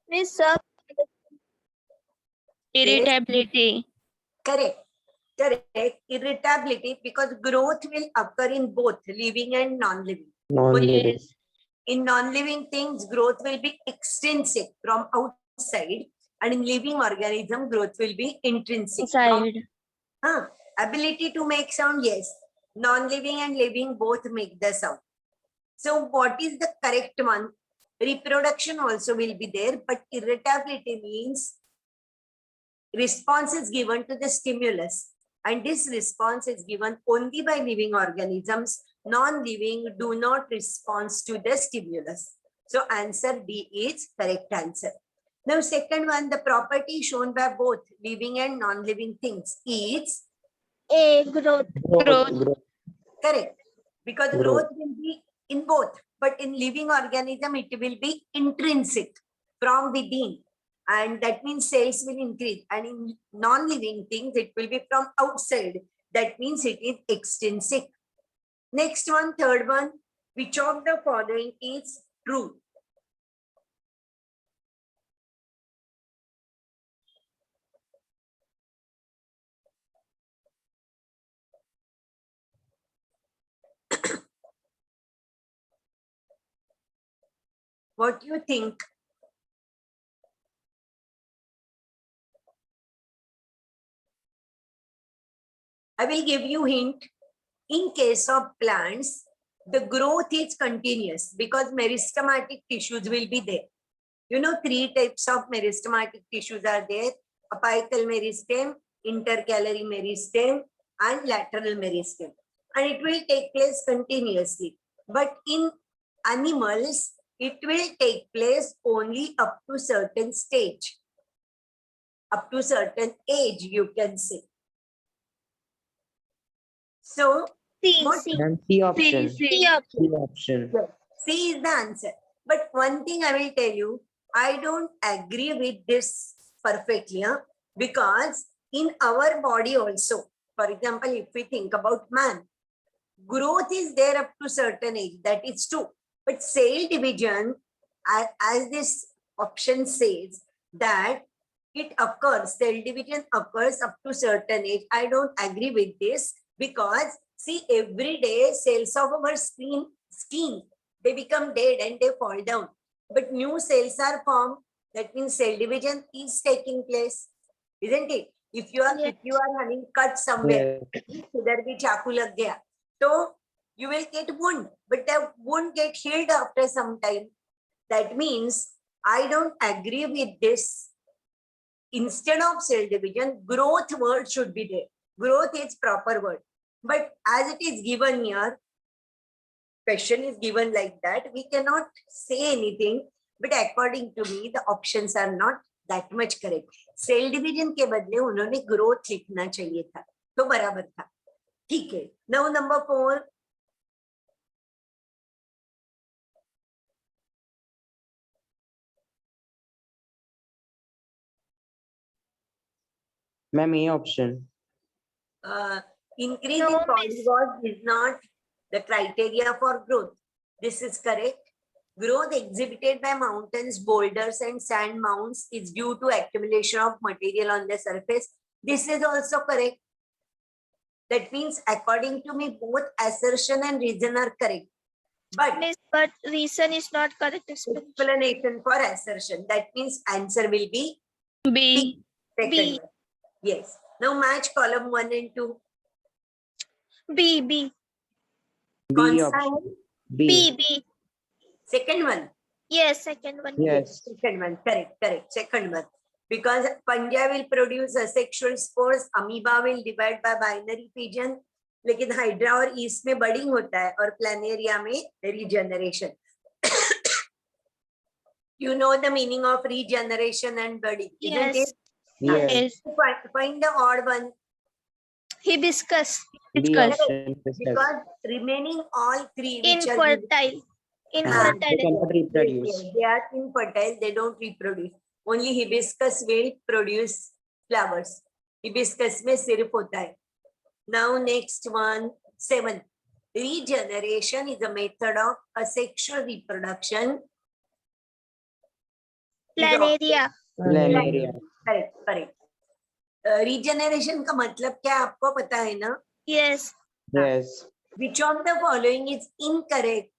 Miss sir, Irritability. Correct. Correct. Irritability, because growth will occur in both living and non-living. Non-living. Yes. In non-living things, growth will be extrinsic from outside, and in living organism, growth will be intrinsic. Inside. Ability to make sound, yes. Non-living and living both make the sound. So what is the correct one? Reproduction also will be there, but irritability means response is given to the stimulus, and this response is given only by living organisms. Non-living do not respond to the stimulus. So answer D is correct answer. Now second one, the property shown by both living and non-living things is A. Growth. Growth. correct, because Growth. growth will be in both, but in living organism it will be intrinsic from within, and that means cells will increase, and in non-living things it will be from outside, that means it is extrinsic. Next one, third one, which of the following is true? What do you think? I will give you hint. In case of plants, the growth is continuous because meristematic tissues will be there. You know, 3 types of meristematic tissues are there: apical meristem, intercalary meristem, and lateral meristem. And it will take place continuously. But in animals, it will take place only up to certain stage, up to certain age, you can say. So, C. what C. And C option. C. C option. C option. C is the answer. But one thing I will tell you, I don't agree with this perfectly, because in our body also, for example, if we think about man, growth is there up to certain age, that is true. But cell division, as this option says, that it occurs, cell division occurs up to certain age. I don't agree with this, because see, every day cells of our skin, they become dead and they fall down, but new cells are formed. That means cell division is taking place, isn't it? If you are Yes. having cut somewhere, Yes. उधर भी चाकू लग गया, so you will get wound, but the wound get healed after some time. That means I don't agree with this. Instead of cell division, growth word should be there. Growth is proper word. But as it is given here, question is given like that, we cannot say anything. But according to me, the options are not that much correct. Cell division के बदले उन्होंने growth लिखना चाहिए था, तो बराबर था. ठीक है. Now number 4. Ma'am, A option. Increase No, in miss. body weight is not the criteria for growth. This is correct. Growth exhibited by mountains, boulders, and sand mounds is due to accumulation of material on the surface. This is also correct. That means, according to me, both assertion and reason are correct. But Miss, but reason is not correct explanation. explanation for assertion, that means answer will be B. second B. one. Yes. Now match column 1 and 2. B. B. B Constant. option. B. B. B. Second one. Yes, second one. Yes. Second one. Correct. Second one. Because Panja will produce asexual spores, amoeba will divide by binary fission, लेकिन hydra और east में budding होता है और Planaria में regeneration. You know the meaning of regeneration and budding, isn't Yes. it? Yes. Find the odd one. Hibiscus. B Correct. option. Because remaining all three, which are Infertile. They Infertile. cannot reproduce. they are infertile, they don't reproduce. Only hibiscus will produce flowers. Hibiscus में सिर्फ होता है. Now next one, 7. Regeneration is a method of asexual reproduction Planaria. Planaria. Correct correct. Regeneration का मतलब क्या आपको पता है ना? Yes. Yes. Which of the following is incorrect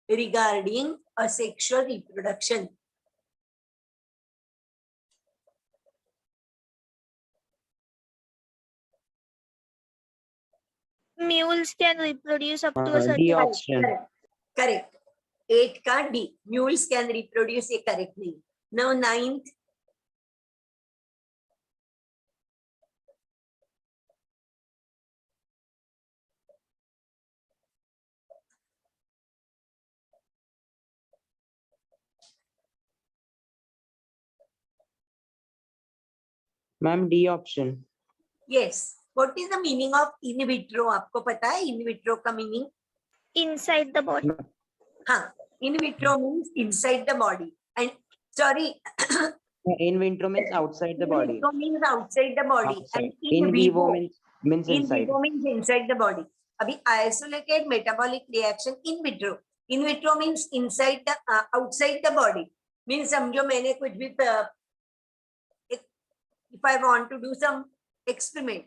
regarding asexual reproduction? Mules can reproduce up to a D certain. option. Correct. 8 का D. Mules can reproduce, ये correct नहीं. Now 9th. Ma'am, D option. Yes. What is the meaning of in vitro? आपको पता है in vitro का meaning? Inside the body. हाँ. In vitro means inside the body. And sorry. In vitro means outside the In body. vitro means outside the body. Outside. And In vivo means in inside. vivo means inside the body. अभी isolated metabolic reaction in vitro. In vitro means inside the outside the body. Means समझो मैंने कुछ भी if I want to do some experiment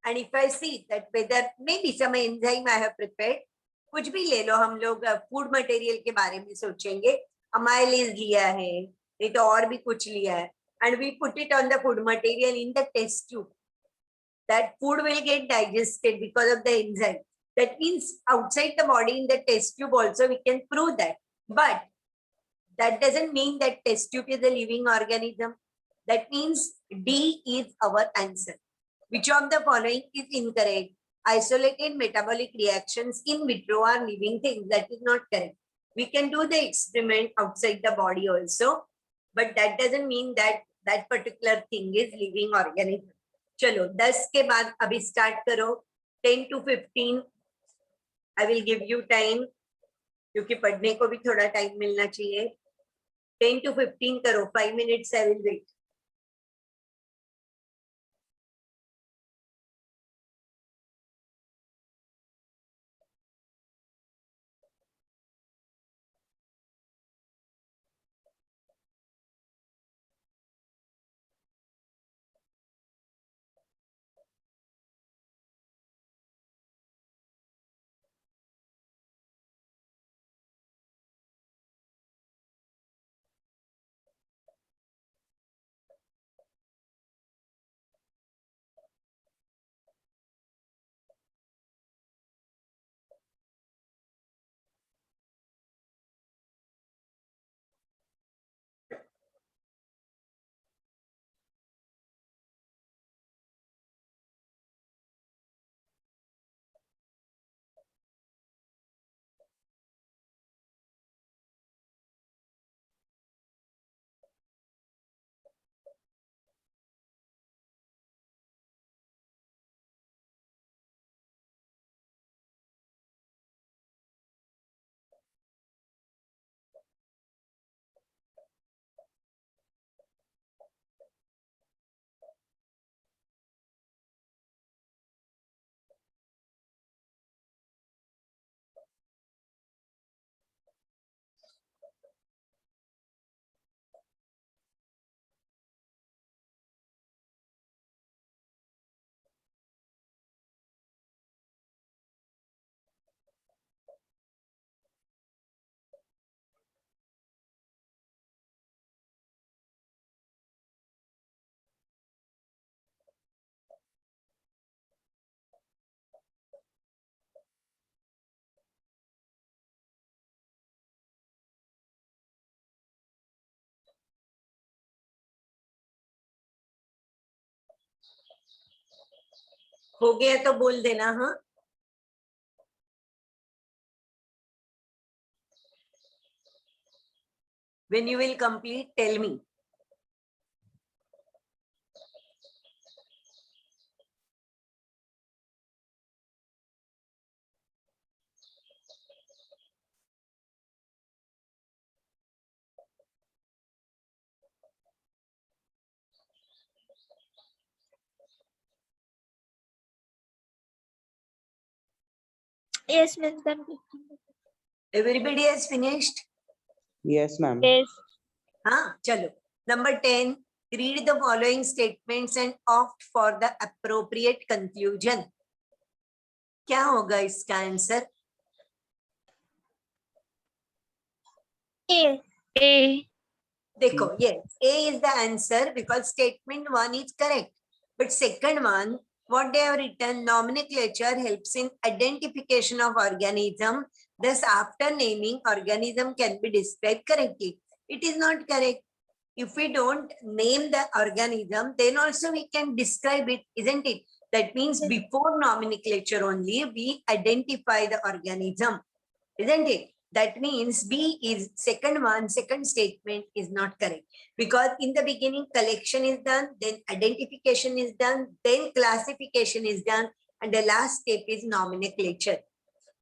and if I see that whether maybe some enzyme I have prepared, कुछ भी ले लो, हम लोग food material के बारे में सोचेंगे, अमाइलेज लिया है, नहीं तो और भी कुछ लिया है, and we put it on the food material in the test tube. That food will get digested because of the enzyme. That means outside the body in the test tube also we can prove that. But that doesn't mean that test tube is a living organism. That means D is our answer. Which of the following is incorrect? Isolated metabolic reactions in vitro are living things. That is not correct. We can do the experiment outside the body also, but that doesn't mean that that particular thing is living organism. चलो 10 के बाद अभी start करो. 10 to 15 I will give you time, क्योंकि पढ़ने को भी थोड़ा टाइम मिलना चाहिए. 10 to 15 करो. 5 minutes I will wait. हो गया तो बोल देना. हाँ, when you will complete, tell me. Yes, Miss. Then 15. Everybody has finished? Yes, ma'am. Yes. हाँ, चलो. Number 10, read the following statements and opt for the appropriate conclusion. क्या होगा इसका आंसर? A. A. देखो, yes, A is the answer because statement 1 is correct. But second one, what they have written, nomenclature helps in identification of organism. Thus, after naming, organism can be described correctly. It is not correct. If we don't name the organism, then also we can describe it, isn't it? That means before nomenclature only, we identify the organism, isn't it? That means B is second one, second statement is not correct. Because in the beginning, collection is done, then identification is done, then classification is done, and the last step is nomenclature.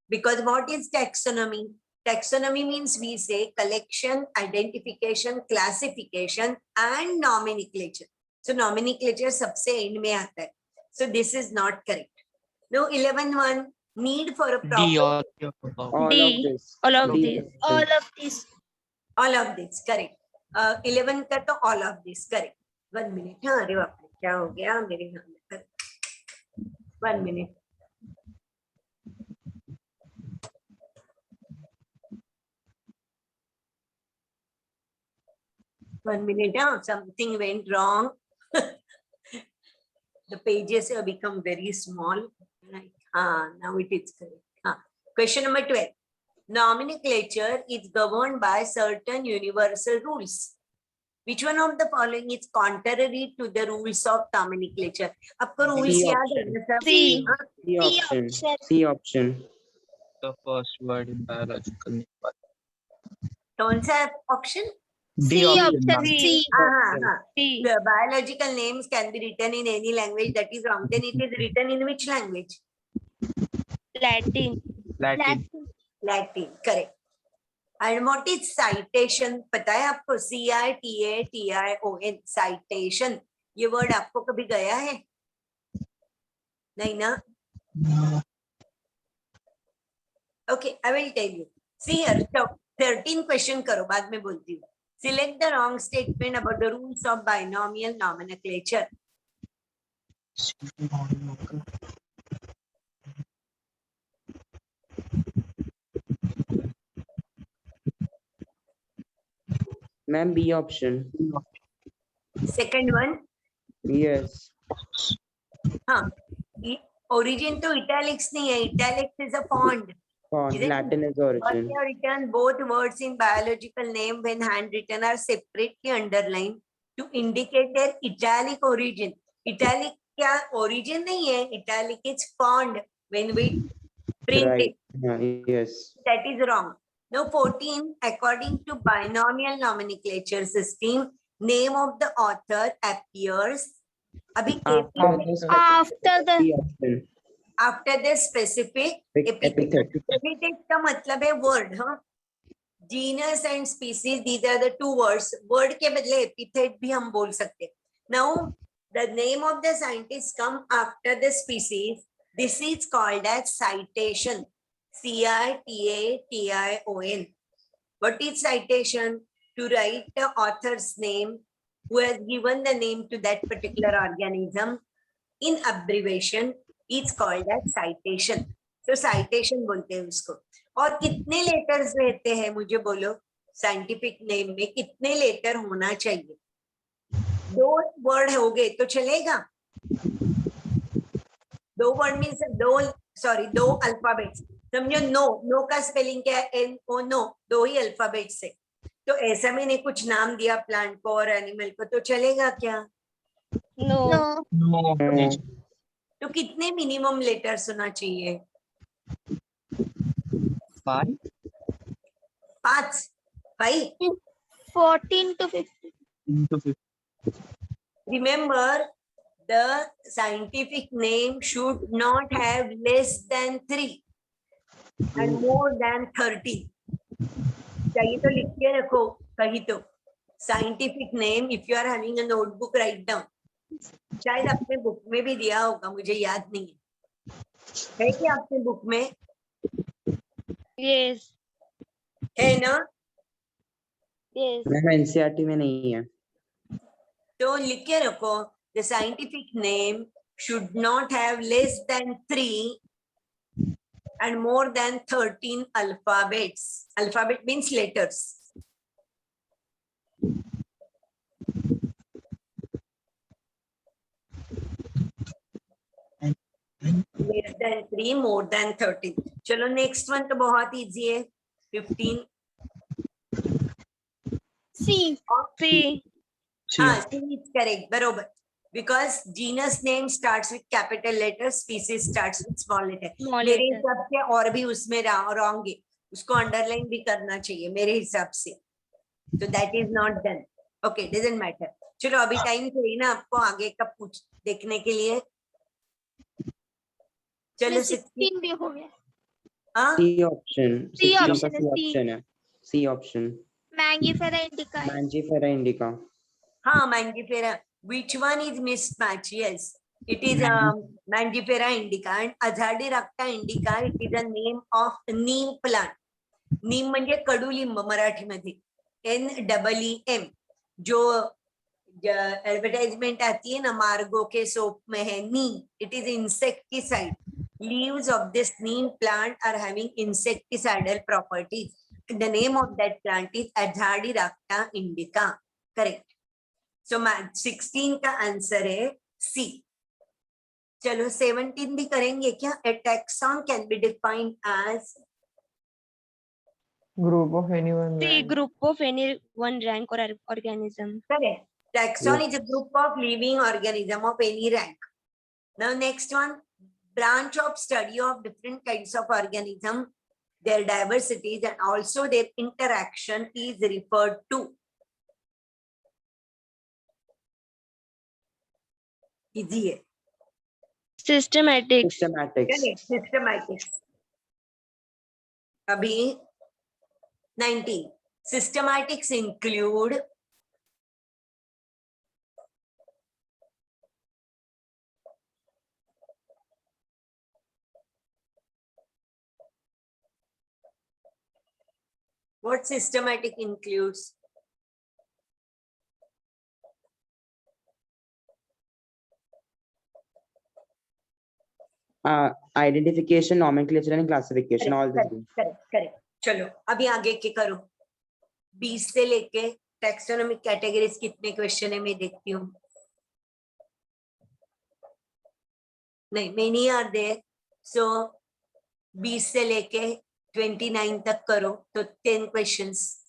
Because what is taxonomy? Taxonomy means we say collection, identification, classification, and nomenclature. So nomenclature सबसे end में आता है. So this is not correct. Now 11 one, need for a proper D. All D. of this. All of D this. All option. of these. all of this, correct. 11 का तो all of this, correct. 1 minute. हाँ, अरे बाप रे, क्या हो गया मेरे हाथ में? 1 minute. One minute, something went wrong. The pages have become very small. Right. Now it is correct. Question number 12. Nomenclature is governed by certain universal rules. Which one of the following is contrary to the rules of nomenclature? आपको rules C याद है option. ना सब? C. हाँ, C option. option. C option. The first word in biological name. कौन सा option? C option. ma'am. C. C. The biological names can be written in any language. That is wrong. Then it is written in which language? Latin. Latin. Latin, correct. And what is citation? पता है आपको? CITATION, citation. ये word आपको कभी गया है? नहीं ना? Okay, I will tell you. See here, so 13 question करो, बाद में बोलती हूँ. Select the wrong statement about the rules of binomial nomenclature. Ma'am, B option. Second one, Yes. हाँ, origin तो italics नहीं है. Italics is a font. Font. Isn't it? Latin is But origin. they are written both words in biological name when handwritten are separately underlined to indicate their italic origin. Italic क्या origin नहीं है. Italic is font when we print Right. it. Yes. That is wrong. Now 14, according to binomial nomenclature system, name of the author appears अभी After the After the C option. after the specific Epithet. epithet का मतलब है word, हाँ. Genus and species, these are the two words. Word के बदले epithet भी हम बोल सकते. Now the name of the scientist come after the species. This is called as citation. CITATION. What is citation? To write the author's name who has given the name to that particular organism in abbreviation is called as citation. So citation बोलते हैं उसको. और कितने letters रहते हैं मुझे बोलो, scientific name में कितने लेटर होना चाहिए? 2 वर्ड हो गए तो चलेगा? 2 वर्ड मीन्स 2 अल्फाबेट्स. समझो नो का स्पेलिंग क्या है? NO, नो, 2 ही अल्फाबेट से. तो ऐसा मैंने कुछ नाम दिया प्लांट को और एनिमल को, तो चलेगा क्या? No. no. No. No. तो कितने मिनिमम लेटर्स होना चाहिए? 5. 5. 14 to 15. Into 50. Remember, the scientific name should not have less than 3 and more than 30. चाहिए तो लिख के रखो कहीं तो. Scientific name, if you are having a notebook, write down. शायद अपने बुक में भी दिया होगा, मुझे याद नहीं है. है क्या आपके बुक में? Yes. है ना? Yes. मैम NCERT में नहीं है. तो लिख के रखो, the scientific name should not have less than 3 and more than 13 alphabets. Alphabet means letters. Less than 3, more than 13. चलो next one तो बहुत easy है. 15. C. C. C. C is correct. बरोबर. Because genus name starts with capital letters, species starts with small letter. Small मेरे letter. हिसाब से और भी उसमें wrong है. उसको underline भी करना चाहिए मेरे हिसाब से. So that is not done. Okay, doesn't matter. चलो अभी टाइम चाहिए ना आपको आगे का पूछ देखने के लिए. चलो 16 भी हो गया. हाँ C option. C 16 का option C है, C. option है. C option. Mangifera indica है. Mangifera indica. हाँ Mangifera. Which one is mismatch? Yes, it is Mangifera indica and Azhadirachta indica. It is a name of neem plant. नीम म्हणजे कडुलिंब मराठीमध्ये. NEEM. जो advertisement आती है ना मार्गो के सोप में है नीम. It is insecticide. Leaves of this neem plant are having insecticidal properties. The name of that plant is Azhadirachta indica. Correct. So 16 का आंसर है C. चलो 17 भी करेंगे क्या? A taxon can be defined as Group of anyone. C. Group of any one rank or organism. correct. Taxon Yes. is a group of living organism of any rank. Now next one, branch of study of different kinds of organism, their diversities and also their interaction is referred to. Easy है. Systematics. Systematics. Correct. Systematics. अभी 19. Systematics include what? Systematic includes Identification, nomenclature and classification. All this. Correct. चलो अभी आगे के करो. 20 से लेके taxonomic categories कितने क्वेश्चन है मैं देखती हूँ. नहीं मेनी आर देयर. सो 20 से लेके 29 तक करो तो 10 questions.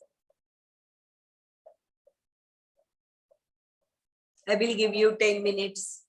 I will give you 10 minutes.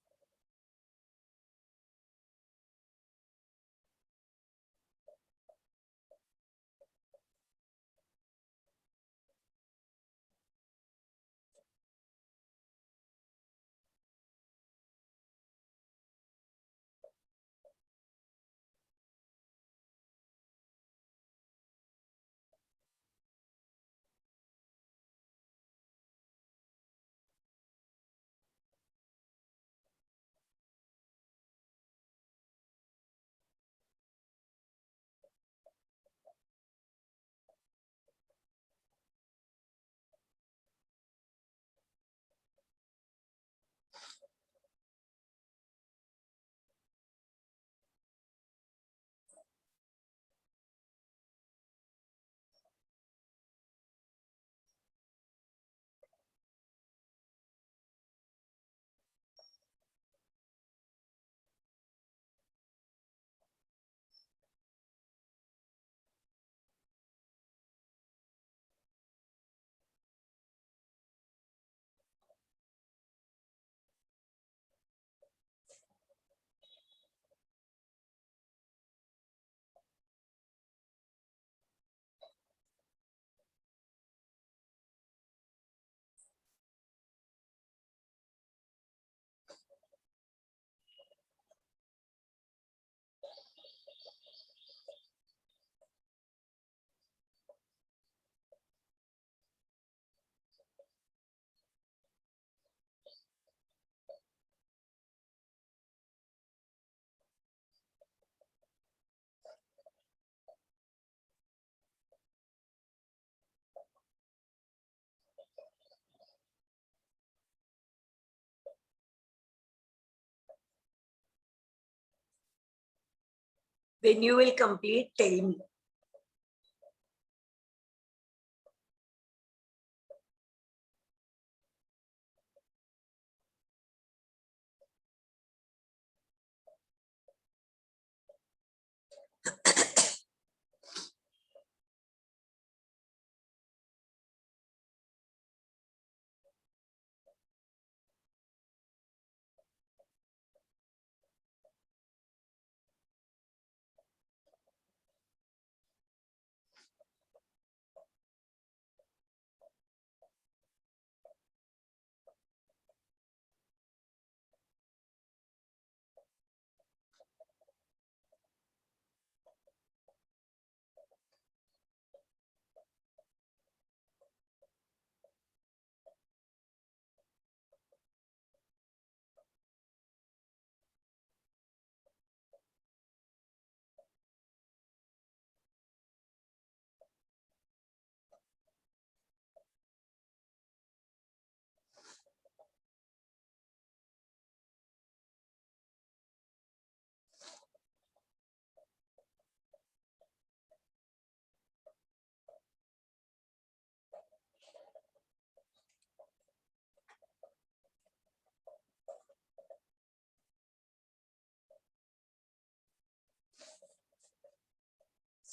When you will complete, tell me.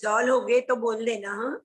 Solve हो गए तो बोल देना. हाँ,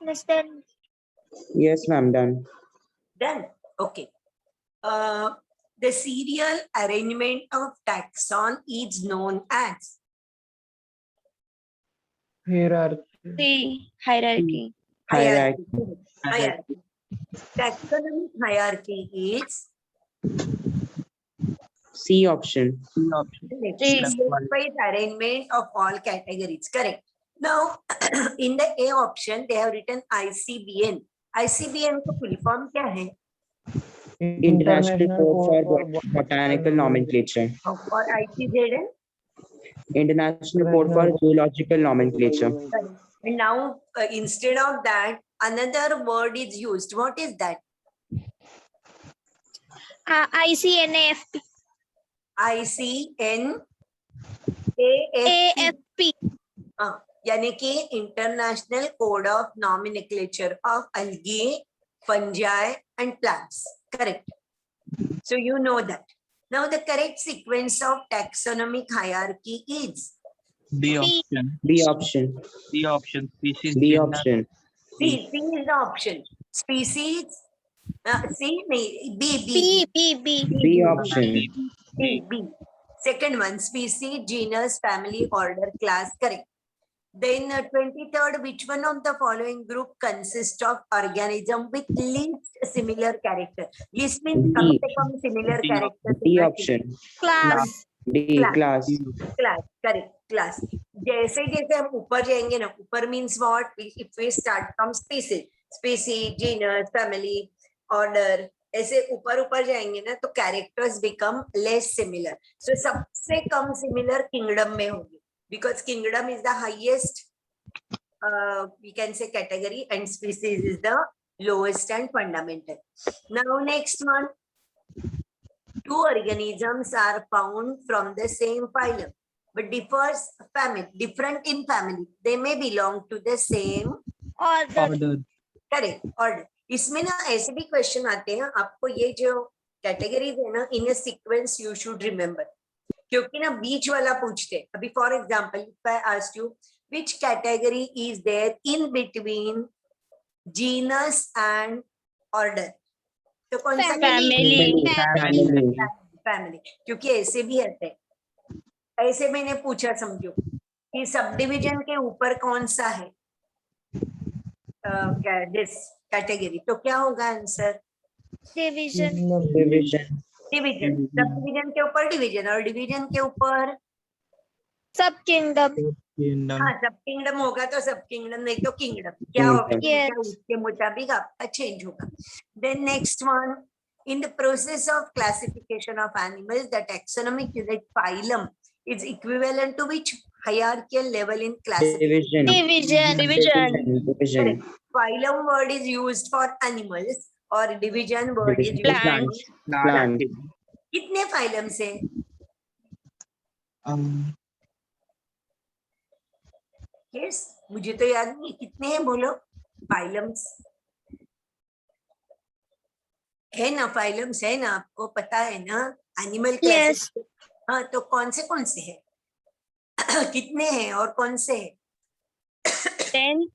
Mr. Yes, ma'am, done. done. Okay. The serial arrangement of taxon is known as Hierarchy. C. Hierarchy. hierarchy. Hierarchy. Hierarchy. Taxonomic hierarchy is C option. C option. C. stepwise arrangement of all categories. Correct. Now, in the A option, they have written ICBN. ICBN को full form क्या है? International Code for Botanical Nomenclature. और ICZN? International Code for Zoological Nomenclature. And now, instead of that, another word is used. What is that? ICNAFP. ICNAFP. AFP. यानी कि international code of nomenclature of algae, fungi and plants. Correct. So you know that. Now the correct sequence of taxonomic hierarchy is B option. B option. C option. Species. B gender. option. C. C is the option. Species, C नहीं, B. B option. B. Second one, species, genus, family, order, class. Correct. Then 23rd, which one of the following group consists of organism with least similar character? Least means कम से कम similar D. character. D option. Class. D class. Class, correct, class. जैसे जैसे हम ऊपर जाएंगे ना, ऊपर means what? If we start from species, genus, family, order, ऐसे ऊपर ऊपर जाएंगे ना तो characters become less similar. So सबसे कम similar kingdom में होगी, because kingdom is the highest, we can say category, and species is the lowest and fundamental. Now next one. Two organisms are found from the same phylum, but different in family. They may belong to the same Order. correct order. इसमें ना ऐसे भी question आते हैं, आपको ये जो categories है ना, in sequence you should remember, क्योंकि ना बीच वाला पूछते हैं. अभी for example if I ask you which category is there in between genus and order, तो कौन सा फैमिली, क्योंकि ऐसे भी रहते हैं. ऐसे मैंने पूछा, समझो कि सब डिवीजन के ऊपर कौन सा है दिस कैटेगरी, तो क्या होगा answer? Division. Division. Division. Sub division के ऊपर डिवीजन, और डिवीजन के ऊपर Sub kingdom. Kingdom. हाँ, सब किंगडम होगा तो सब किंगडम, नहीं तो किंगडम. क्या होगा? Yes. क्या उसके मुताबिक आपका चेंज होगा. Then next one, in the process of classification of animals, the taxonomic unit phylum is equivalent to which hierarchical level in classification? Division. Division. Phylum word is used for animals or division word is used Plants. for Plant. कितने phylum से? Yes, मुझे तो याद नहीं कितने हैं, बोलो. phylums है ना, phylums है ना, आपको पता है ना एनिमल Yes. हाँ, तो कौन से हैं? कितने हैं और कौन से हैं? 10.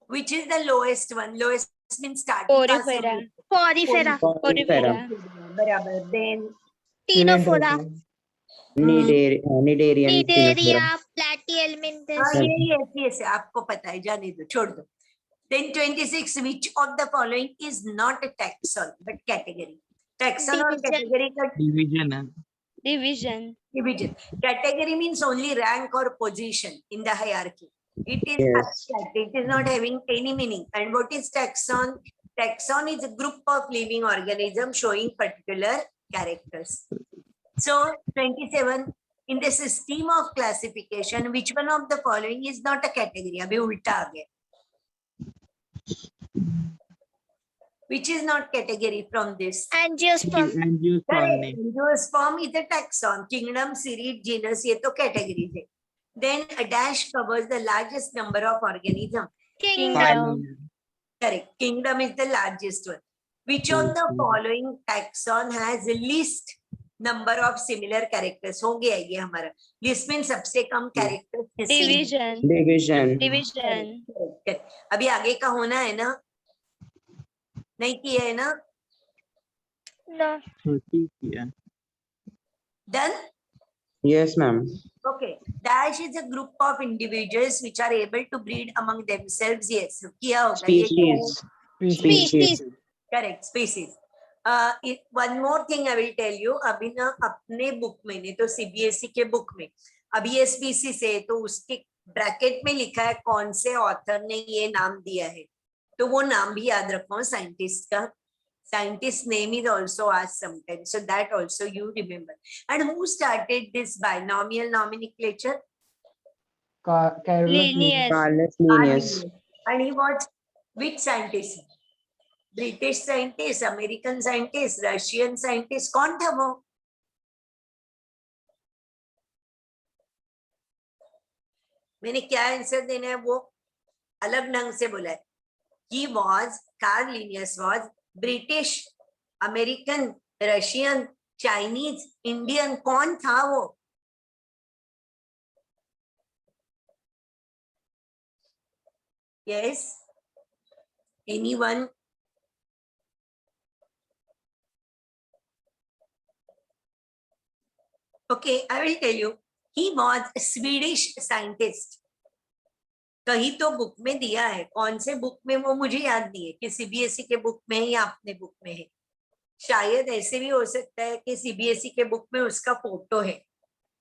Which is the lowest one? Lowest means starting. Porifera. Porifera. Porifera. बराबर. Then Ctenophora. Cnidarian. Cnidaria. Platyhelminthes. yes, आपको पता है, जाने दो, छोड़ दो. Then 26, which of the following is not a taxon but category? Taxon और Division. category का Division. Division. division. Category means only rank or position in the hierarchy. It is Yes. abstract. It is not having any meaning. And what is taxon? Taxon is a group of living organisms showing particular characters. So 27, in the system of classification, which one of the following is not a category? अभी उल्टा आ गया. Which is not category from this? Angiosperm. Angiosperm. Angiosperm is a taxon. Kingdom, series, genus, ये तो categories है. Then a dash covers the largest number of organisms. Kingdom. Correct. Kingdom is the largest one. Which of the following taxon has least number of similar characters? हो गया ये हमारा. List में सबसे कम characters किसके हैं? Division. Division. Division. Correct. अभी आगे का होना है ना? नहीं किया है ना? No. 30. Yeah. Done? Yes, ma'am. Okay. Dash is a group of individuals which are able to breed among themselves. Yes. किया होगा. ये क्या है? Species. Species. Correct. Species. One more thing I will tell you. अभी ना अपने book में, नहीं तो CBSE के बुक में, अभी ये species है तो उसके ब्रैकेट में लिखा है कौन से ऑथर ने ये नाम दिया है, तो वो नाम भी याद रखो साइंटिस्ट का. Scientist name is also asked sometimes, so that also you remember. And who started this binomial nomenclature? Linnaeus. Carlos Linnaeus. And he was which scientist? British scientist, American scientist, Russian scientist, कौन था वो? मैंने क्या answer देना है वो अलग ढंग से बोला है. He was, Carl Linnaeus was British, American, Russian, Chinese, Indian, कौन था वो? Yes. Anyone? Okay, I will tell you. He was a Swedish scientist. कहीं तो बुक में दिया है, कौन से बुक में वो मुझे याद नहीं है कि सीबीएसई के बुक में है या अपने बुक में है. शायद ऐसे भी हो सकता है कि सीबीएसई के बुक में उसका फोटो है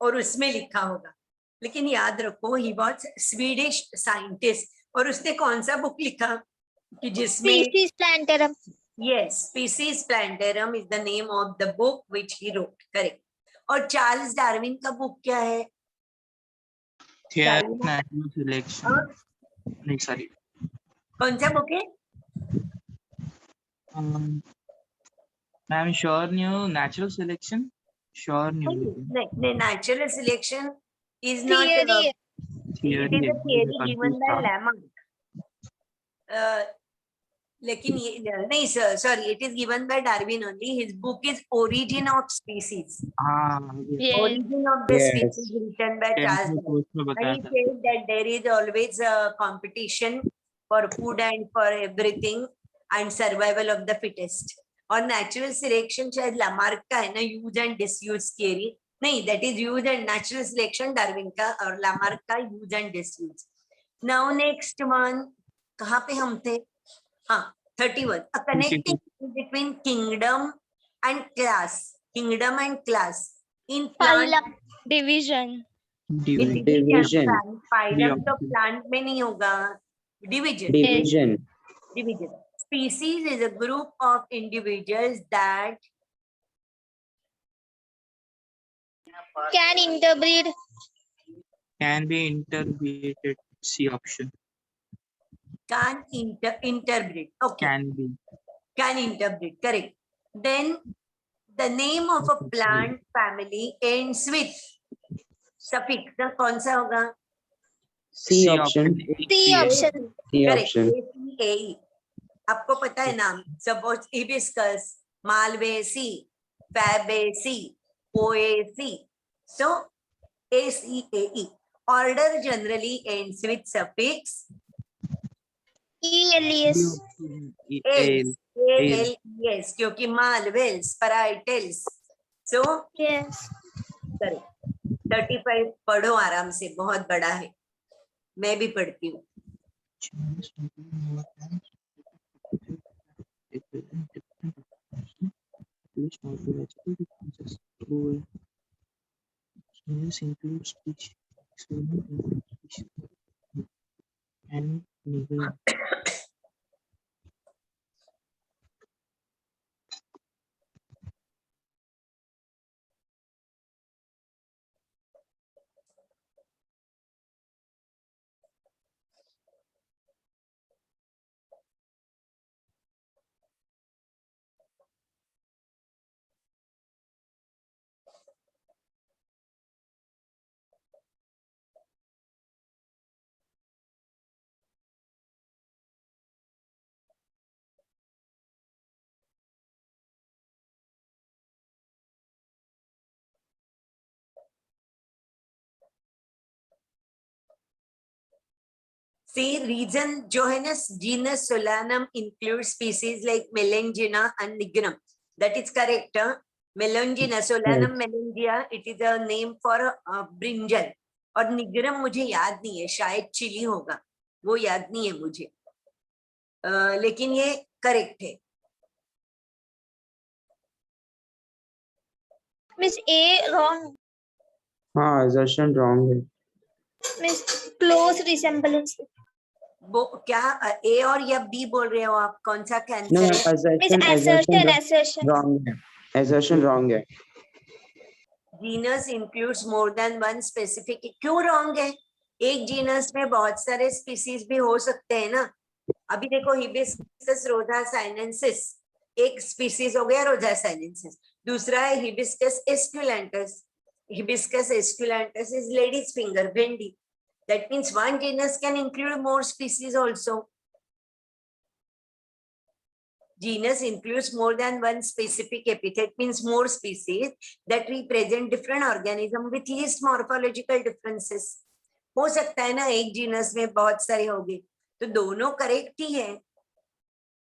और उसमें लिखा होगा. लेकिन याद रखो, ही वॉज स्वीडिश साइंटिस्ट. और उसने कौन सा बुक लिखा कि जिसमें Species plantarum. Yes, Species Plantarum is the name of the book which he wrote. Correct. और चार्ल्स डार्विन का बुक क्या है? Theory of natural selection. हाँ? नहीं, sorry. कौन सा बुक है? I'm sure new natural selection. Sure new. नहीं, natural selection is not Theory. it is a theory given by Lamarck. लेकिन ये नहीं sir, sorry, it is given by Darwin only. His book is Origin of Species. Yes. Origin of the Yes. Species written by Charles Darwin. And he said that there is always a competition for food and for everything and survival of the fittest. और natural selection शायद Lamarck का है ना, use and disuse theory. नहीं, that is use and natural selection Darwin का, और Lamarck का use and disuse. Now next one, कहाँ पे हम थे? हाँ, 31. A connecting between kingdom and class. Kingdom and class. In plant, Phylum. Division. Division. phylum तो plant में नहीं होगा. Division. Division. Division. Species is a group of individuals that Can interbreed. Can be interbreeded. C option. can interbreed. Okay. Can be. Can interbreed. Correct. Then the name of a plant family ends with suffix. तो कौन सा होगा? C option. C option. C Correct. option. ACAE. आपको पता है नाम? Suppose hibiscus, malvaceae, fabaceae, poaceae. So ACAE. Order generally ends with suffix ELES. ales. ALES, क्योंकि malvales, parietals. So Yes. correct. 35 पढ़ो आराम से, बहुत बड़ा है, मैं भी पढ़ती हूँ. This includes speech, and legal. See, reason जो है ना, genus Solanum includes species like Melangina and Nignum. That is correct. Melangina, Solanum melangia, it is a name for brinjal. और Nignum मुझे याद नहीं है, शायद चिली होगा, वो याद नहीं है मुझे. लेकिन ये करेक्ट है. Miss A wrong. हाँ, assertion wrong है. Miss close resemblance. वो क्या ए और या बी बोल रहे हो आप? कौन सा No, कैंसर है? Miss assertion assertion. wrong है. Assertion wrong है. Genus includes more than one specific. क्यों रॉन्ग है? एक जीनस में बहुत सारे स्पीसीज भी हो सकते हैं ना. अभी देखो, हिबिस्कस रोजा साइनेंसिस एक स्पीसीज हो गया, रोजा साइनेंसिस. दूसरा है hibiscus esculentus. Hibiscus esculentus is ladies finger, bhindi. That means one genus can include more species also. Genus includes more than one specific epithet, means more species that represent different organism with least morphological differences. हो सकता है ना एक genus में बहुत सारे होंगे, तो दोनों करेक्ट ही है.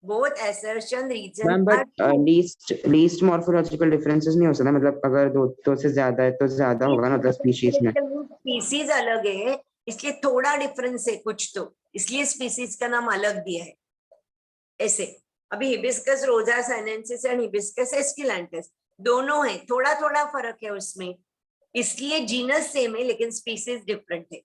both assertion reason ma'am are but true. Least morphological differences नहीं हो सकता, मतलब अगर दो से ज्यादा है तो ज्यादा होगा ना, मतलब स्पीशीज में। स्पीसीज अलग है, इसलिए थोड़ा डिफरेंस है कुछ तो, इसलिए स्पीसीज का नाम अलग दिया है ऐसे। अभी हिबिस्कस रोजा साइनेंसिस एंड हिबिस्कस एस्किलेंटस दोनों है, थोड़ा थोड़ा फर्क है उसमें, इसलिए जीनस सेम है लेकिन स्पीसीज डिफरेंट है।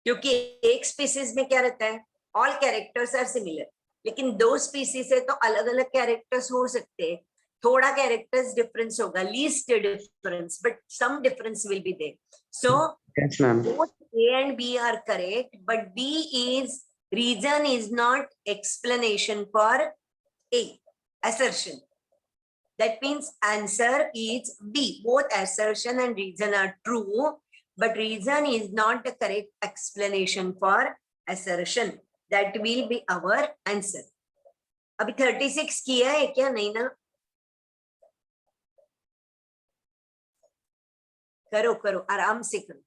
क्योंकि एक स्पीसीज में क्या रहता है, ऑल कैरेक्टर्स आर सिमिलर, लेकिन दो स्पीसीज है तो अलग अलग कैरेक्टर्स हो सकते हैं, थोड़ा कैरेक्टर्स डिफरेंस होगा, least difference, but some difference will be there. So yes ma'am. both A and B are correct, but B is reason is not explanation for A, assertion. That means answer is B. Both assertion and reason are true, but reason is not the correct explanation for assertion. That will be our answer. अभी 36 किया है क्या? नहीं ना? करो करो, आराम से करो।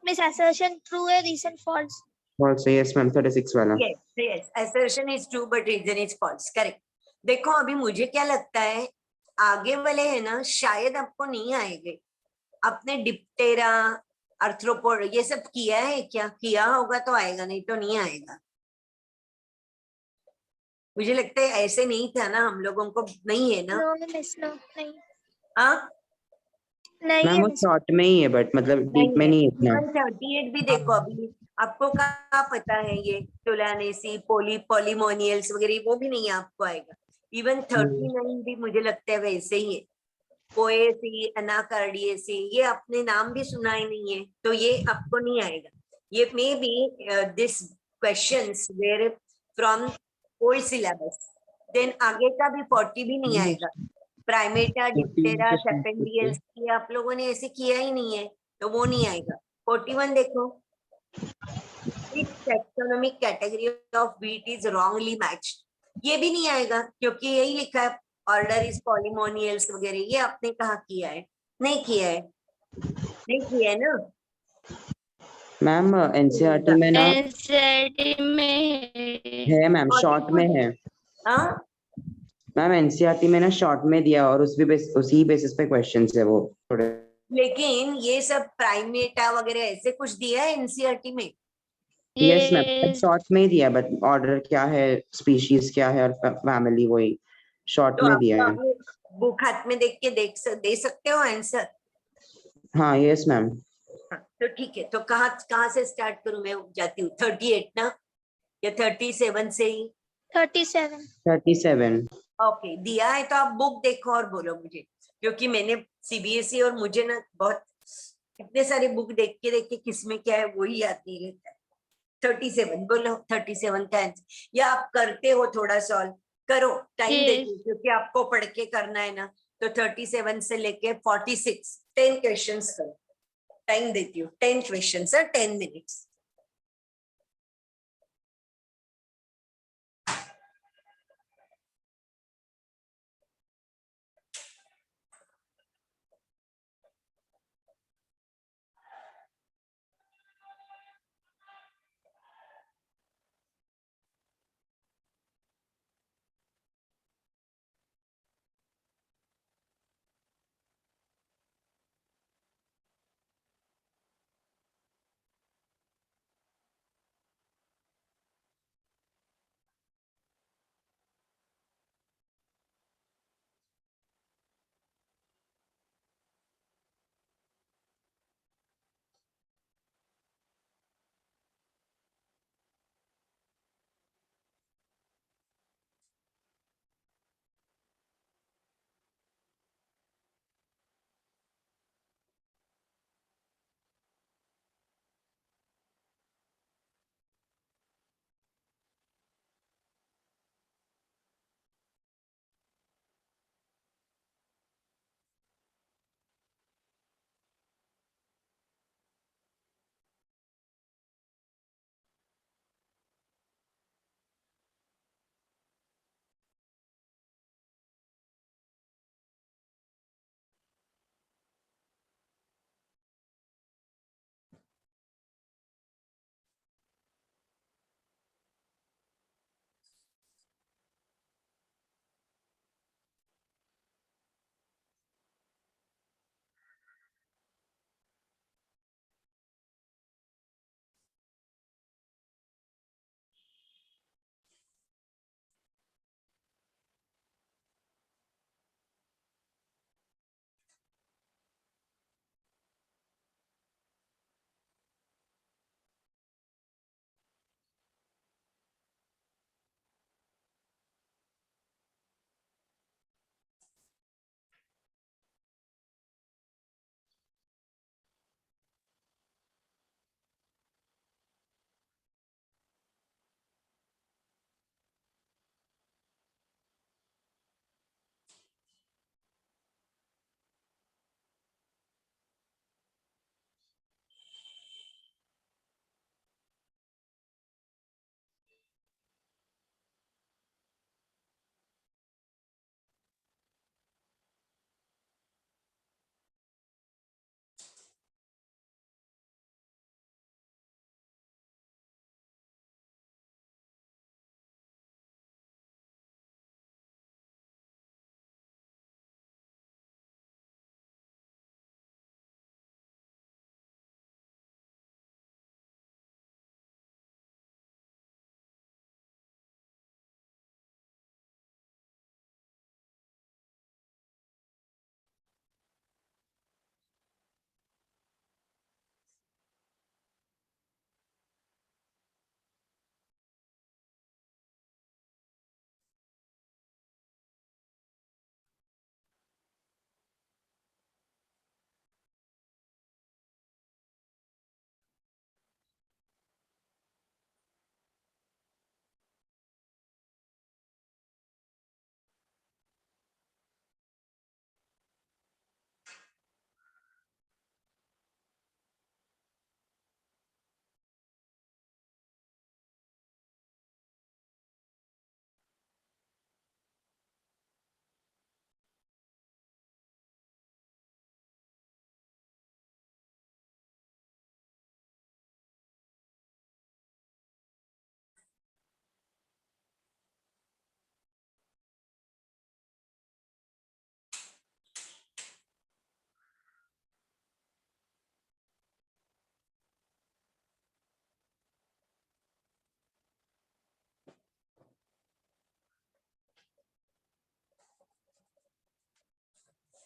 Miss, assertion true है, reason false. Also yes ma'am 36 वाला। Yes, yes. Assertion is true, but reason is false. Correct. देखो अभी मुझे क्या लगता है, आगे वाले है ना शायद आपको नहीं आएंगे। आपने डिप्टेरा, अर्थ्रोपोड ये सब किया है क्या? किया होगा तो आएगा, नहीं तो नहीं आएगा। मुझे लगता है ऐसे नहीं था ना, हम लोगों को नहीं है ना? No, miss, no, नहीं हाँ नहीं मैम है वो miss. शॉर्ट में ही है, बट मतलब डीप नहीं में है। नहीं है इतना। इवन 38 भी देखो अभी, आपको क्या पता है ये टोलानेसी पॉलीमोनियल्स वगैरह, वो भी नहीं आपको आएगा। इवन 39 भी मुझे लगता है वैसे ही है। पोएसी, अनाकार्डियसी, ये अपने नाम भी सुना ही नहीं है, तो ये आपको नहीं आएगा। ये may be this questions were from old syllabus, then आगे का भी 40 भी नहीं आएगा। प्राइमेटा, डिप्टेरा, सेपेंडियल्स ये आप लोगों ने ऐसे किया ही नहीं है, तो वो नहीं आएगा। 41 देखो, taxonomic category of wheat is wrongly matched, ये भी नहीं आएगा क्योंकि यही लिखा है ऑर्डर इज पॉलीमोनियल्स वगैरह, ये आपने कहा किया है? नहीं किया है, नहीं किया है ना? मैम एनसीईआरटी में ना एनसीईआरटी में है मैम, शॉर्ट में है हाँ मैम। एनसीईआरटी में ना शॉर्ट में दिया और उसी बेसिस पे क्वेश्चंस है वो थोड़े। लेकिन ये सब प्राइमेटा वगैरह ऐसे कुछ दिया है एनसीईआरटी में? यस मैम, ये शॉर्ट में ही दिया, बट ऑर्डर क्या है, स्पीशीज क्या है और फैमिली वही शॉर्ट तो में आप दिया है। अपने बुक हाथ में देख के दे सकते हो आंसर? हाँ यस मैम। हाँ, तो ठीक है, तो कहाँ कहाँ से स्टार्ट करूं? मैं जाती हूँ 38 ना, या 37 से ही? 37. 37। ओके, दिया है तो आप बुक देखो और बोलो मुझे, क्योंकि मैंने सीबीएसई और मुझे ना बहुत इतने सारे बुक देख के किसमें क्या है वही याद नहीं रहता है। 37 बोलो, 37 का आंसर, या आप करते हो थोड़ा सॉल्व करो, टाइम Yes. देती हूँ क्योंकि आपको पढ़ के करना है ना। तो 37 से लेके 46 10 क्वेश्चन करो, टाइम देती हूँ 10 क्वेश्चन सर 10 मिनट्स।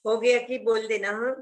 हो गया कि बोल देना. हाँ,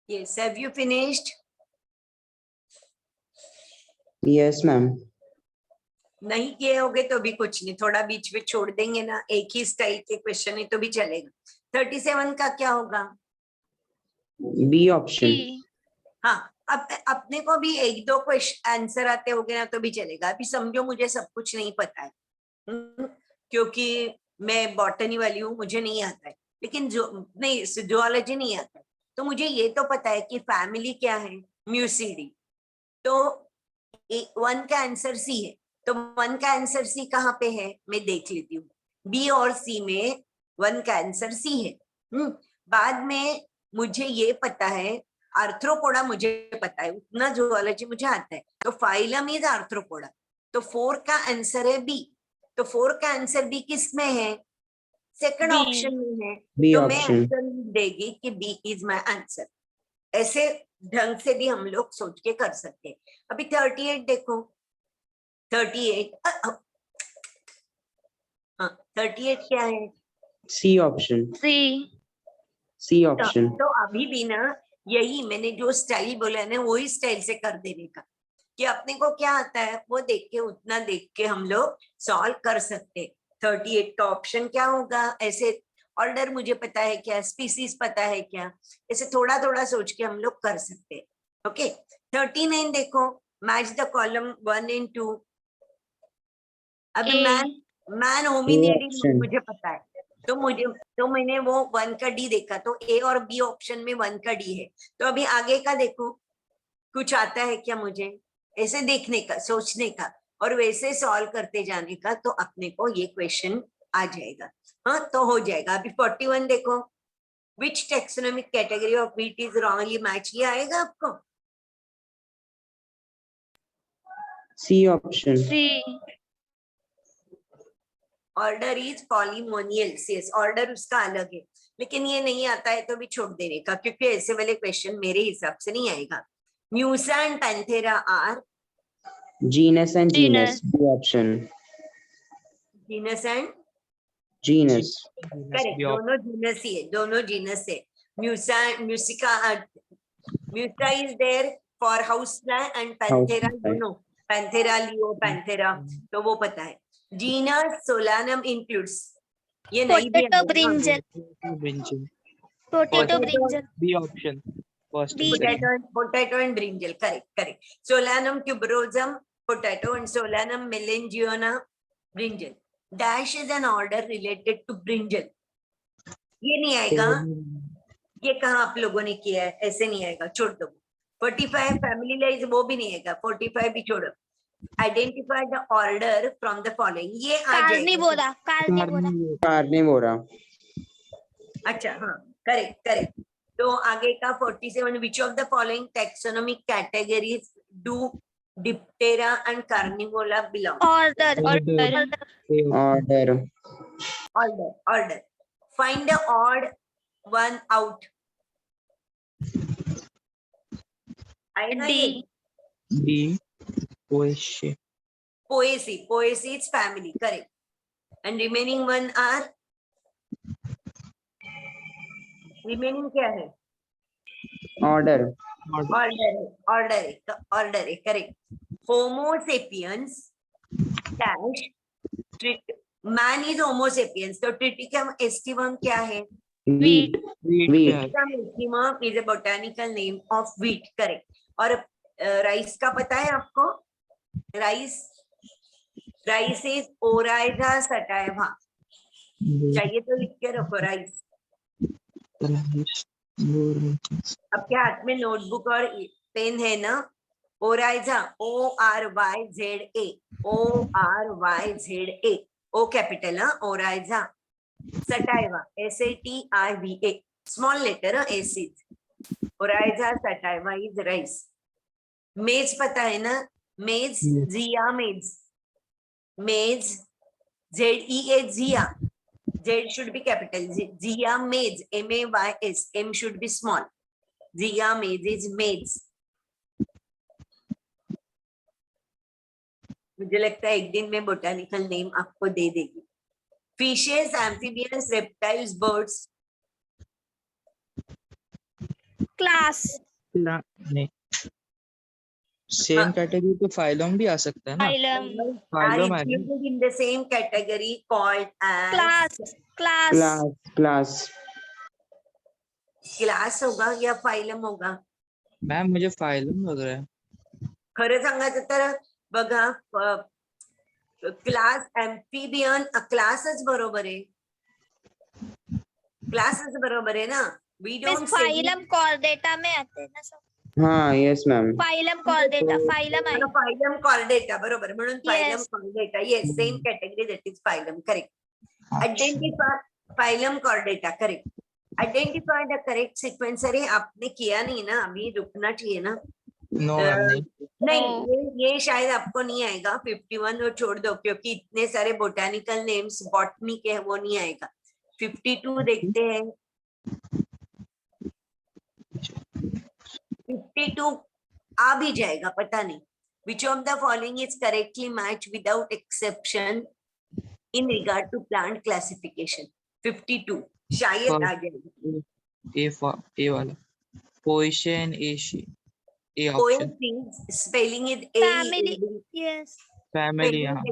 yes, have you finished? Yes, ma'am. नहीं किए होगे तो भी कुछ नहीं, थोड़ा बीच में छोड़ देंगे ना, एक ही स्टाइल के क्वेश्चन है तो भी चलेगा. 37 का क्या होगा? B option. B. हाँ, अब अपने को भी एक दो क्वेश्चन आंसर आते होंगे ना तो भी चलेगा. अभी समझो मुझे सब कुछ नहीं पता है, क्योंकि मैं बॉटनी वाली हूँ, मुझे नहीं आता है. लेकिन जो नहीं, जूलॉजी नहीं आता है, तो मुझे ये तो पता है कि फैमिली क्या है, म्यूसिडी. तो 1 का आंसर सी है, तो 1 का आंसर सी कहाँ पे है मैं देख लेती हूँ. बी और सी में 1 का आंसर सी है. बाद में मुझे ये पता है, आर्थ्रोपोडा मुझे पता है, उतना जूलॉजी मुझे आता है. तो फाइलम इज आर्थ्रोपोडा, तो 4 का आंसर है बी. तो 4 का आंसर बी किस में है? Second B. ऑप्शन में है. B तो मैं option. आंसर देगी कि बी इज माय आंसर. ऐसे ढंग से भी हम लोग सोच के कर सकते हैं. अभी 38 देखो. 38 हाँ, 38 क्या है? C option. C. C option. तो अभी भी ना, यही मैंने जो स्टाइल बोला है ना, वही स्टाइल से कर देने का, कि अपने को क्या आता है वो देख के, उतना देख के हम लोग सॉल्व कर सकते. 38 का ऑप्शन क्या होगा? ऐसे ऑर्डर मुझे पता है क्या, स्पीसीज पता है क्या, ऐसे थोड़ा थोड़ा सोच के हम लोग कर सकते. ओके. 39 देखो, मैच द कॉलम 1 and 2. अभी A. Man hominid option. मुझे पता है, तो मैंने वो 1 का डी देखा, तो ए और बी ऑप्शन में 1 का डी है. तो अभी आगे का देखो, कुछ आता है क्या मुझे? ऐसे देखने का, सोचने का, और वैसे सॉल्व करते जाने का, तो अपने को ये क्वेश्चन आ जाएगा. हाँ, तो हो जाएगा. अभी 41 देखो, which taxonomic category of wheat is wrongly match, ये आएगा आपको. C option. C. Order is polemoniales. Yes, order उसका अलग है, लेकिन ये नहीं आता है तो भी छोड़ देने का, क्योंकि ऐसे वाले क्वेश्चन मेरे हिसाब से नहीं आएगा. Musa and Panthera are Genus and genus. Genus. B option. Genus and Genus. Correct. दोनों जीनस ही है, दोनों जीनस है. Musa, Musca, Musa is there for house plant and Panthera, Housefly. दोनों, पैंथेरा लियो पैंथेरा, तो वो पता है. जीनस सोलानम इंक्लूड्स, ये नहीं भी Potato brinjal. Brinjal. Potato Potato. brinjal. B option. First B. option. potato and brinjal, correct. Solanum tuberosum, potato, and Solanum melangiana, brinjal. Dash is an order related to brinjal. ये नहीं आएगा, ये कहाँ आप लोगों ने किया है, ऐसे नहीं आएगा, छोड़ दो. 45 फैमिली लाइज, वो भी नहीं आएगा, 45 भी छोड़ो. Identify the order from the following, ये आ जाएगा. Carnivora. Carnivora. Carnivora. अच्छा, हाँ, करेक्ट. तो आगे का 47, which of the following taxonomic categories do Diptera and Carnivora belong? Order. Order. Find the odd one out. आएगा ये? D. Poaceae. Poaceae is family, correct. And remaining one are? Remaining क्या है? Order. Order है, correct. Homo sapiens dash man is Homo sapiens, तो Triticum aestivum क्या है? Wheat. Wheat. Wheat. Triticum aestivum is a botanical name of wheat, correct. और rice का पता है आपको? Rice rice is Oryza sativa, चाहिए तो लिख के रखो राइस। आपके हाथ में नोटबुक और पेन है ना? Oryza, ORYZA, ORYZA, O capital, Oryza. Sativa, SATIVA, small letter acid. Oryza sativa is rice. Maize पता है ना? मेज, जिया मेज, मेज, ZEA, Jiya, Z should be capital. Zia maize, MAYS, M should be small. Zia maize is maize. मुझे लगता है एक दिन में बोटानिकल नेम आपको दे देगी। Fishes, amphibians, reptiles, birds. Class. नहीं, सेम कैटेगरी तो फाइलम भी आ सकता है ना? फाइलम। Are फाइलम है ना? included in the same category called as class. Class. Class class class होगा या फाइलम होगा? मैम मुझे फाइलम लग रहा है। खरं सांगायचं तर बघा, क्लास एम्फिबियन क्लासच बरोबर आहे, क्लासच बरोबर आहे ना? We miss don't phylum Chordata में आते हैं ना सब। हाँ yes ma'am phylum Chordata, phylum आई। फाइलम कॉर्डेटा बरोबर, म्हणून phylum Yes. Chordata, yes, same category, that is phylum, correct. Identify phylum Chordata, correct. Identify the correct sequence. अरे आपने किया नहीं ना, अभी रुकना चाहिए ना. नो मैम नहीं। नहीं, ये शायद आपको नहीं आएगा. 51 वो छोड़ दो, क्योंकि इतने सारे बोटानिकल नेम्स बॉटनी के हैं, वो नहीं आएगा. 52 देखते हैं. 52 आ भी जाएगा, पता नहीं. Which of the following is correctly matched without exception in regard to plant classification? 52 शायद आ जाएगा. ए वाला पोएशियन एशी, A option. Poetry spelling is family. AE. यस। फैमिली यहाँ.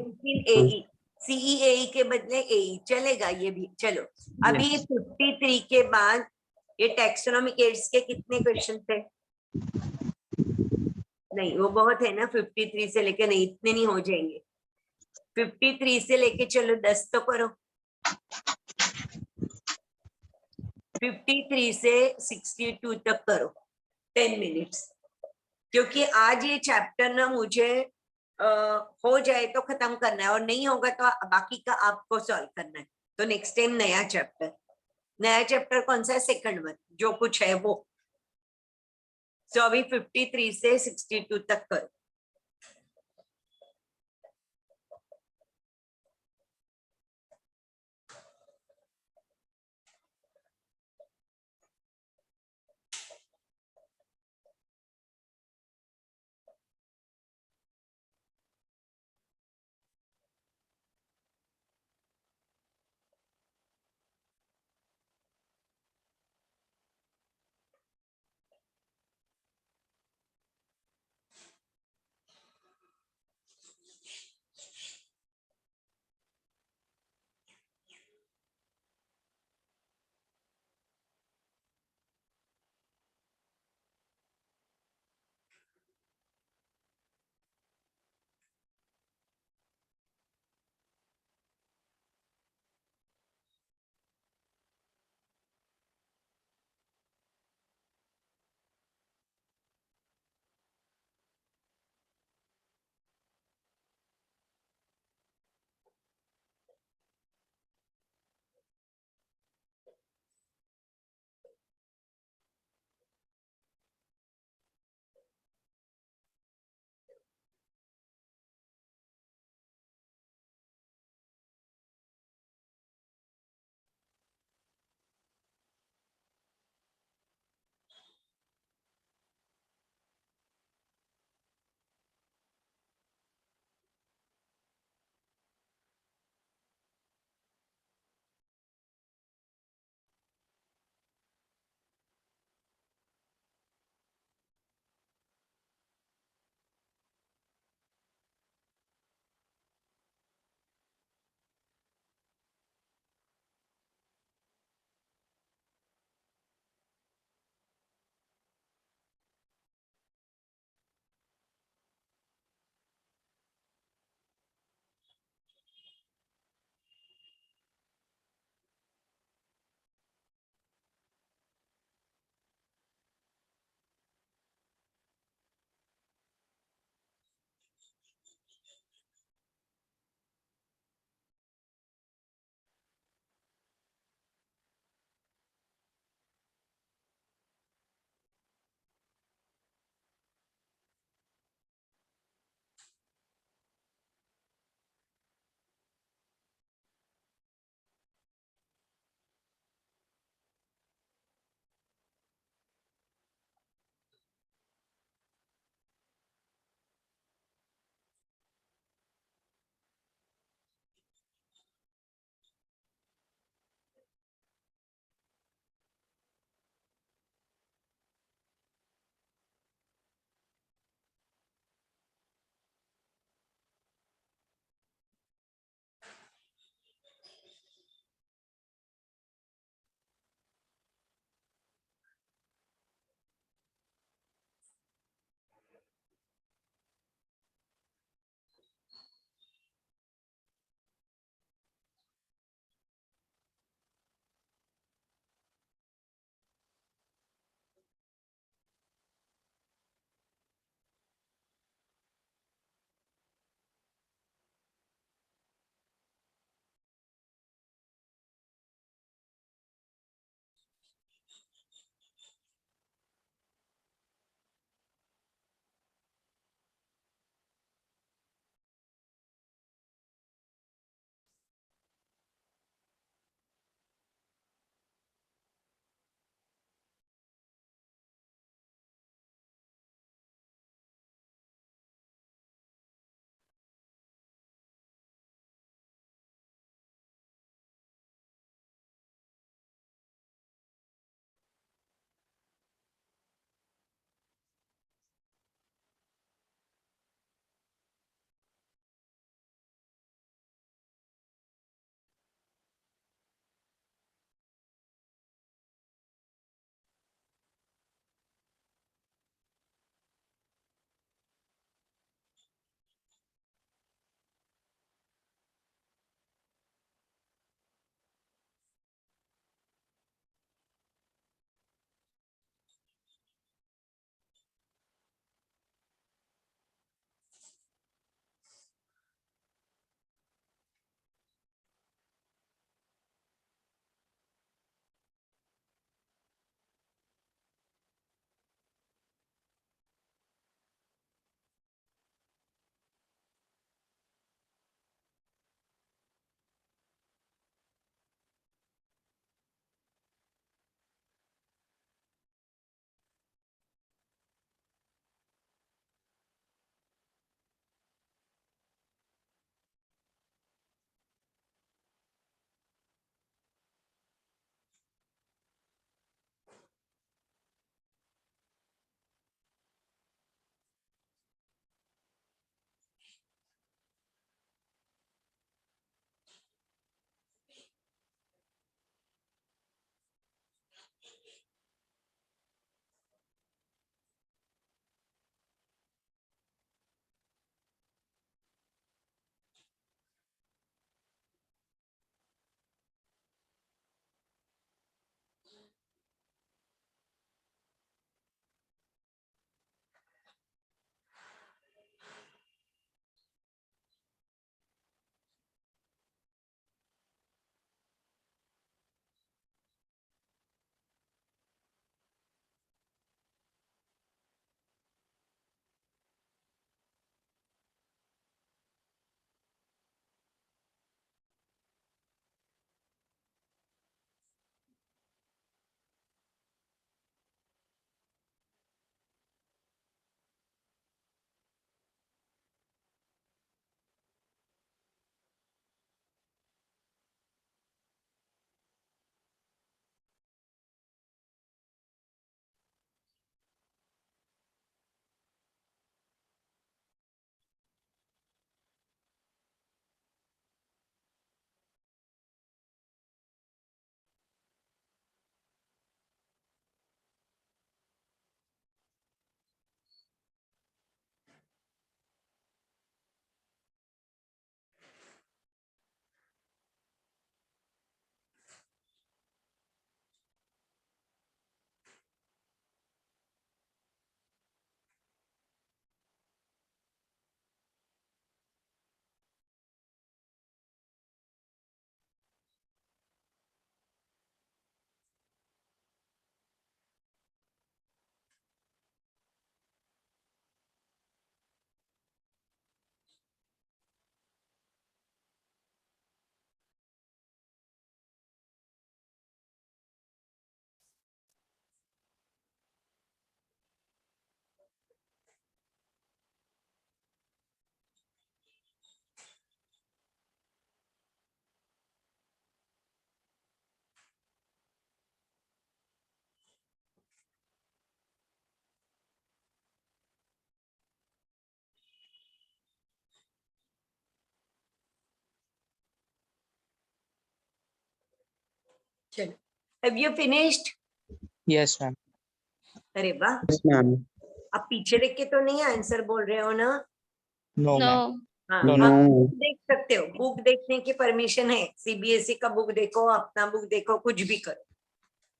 AE, CEAE के बदले AE चलेगा, ये भी चलो. अभी Yes. 53 के बाद ये टैक्सोनॉमिक एड्स के कितने क्वेश्चन थे? नहीं, वो बहुत है ना. 53 से लेके, नहीं इतने नहीं हो जाएंगे. 53 से लेके चलो 10 तो करो. 53 से 62 तक करो, 10 मिनट्स. क्योंकि आज ये चैप्टर ना मुझे हो जाए तो खत्म करना है, और नहीं होगा तो बाकी का आपको सॉल्व करना है. तो नेक्स्ट टाइम नया चैप्टर कौन सा है? सेकंड वन, जो कुछ है वो. सो अभी 53 से 62 तक करो. चलो, have you finished? Yes, ma'am. अरे वाह, Yes, ma'am. आप पीछे देख के तो नहीं आंसर बोल रहे हो ना? No, No. ma'am. हाँ, No. आप बुक देख सकते हो, बुक देखने की परमिशन है, सीबीएसई का बुक देखो, अपना बुक देखो, कुछ भी करो.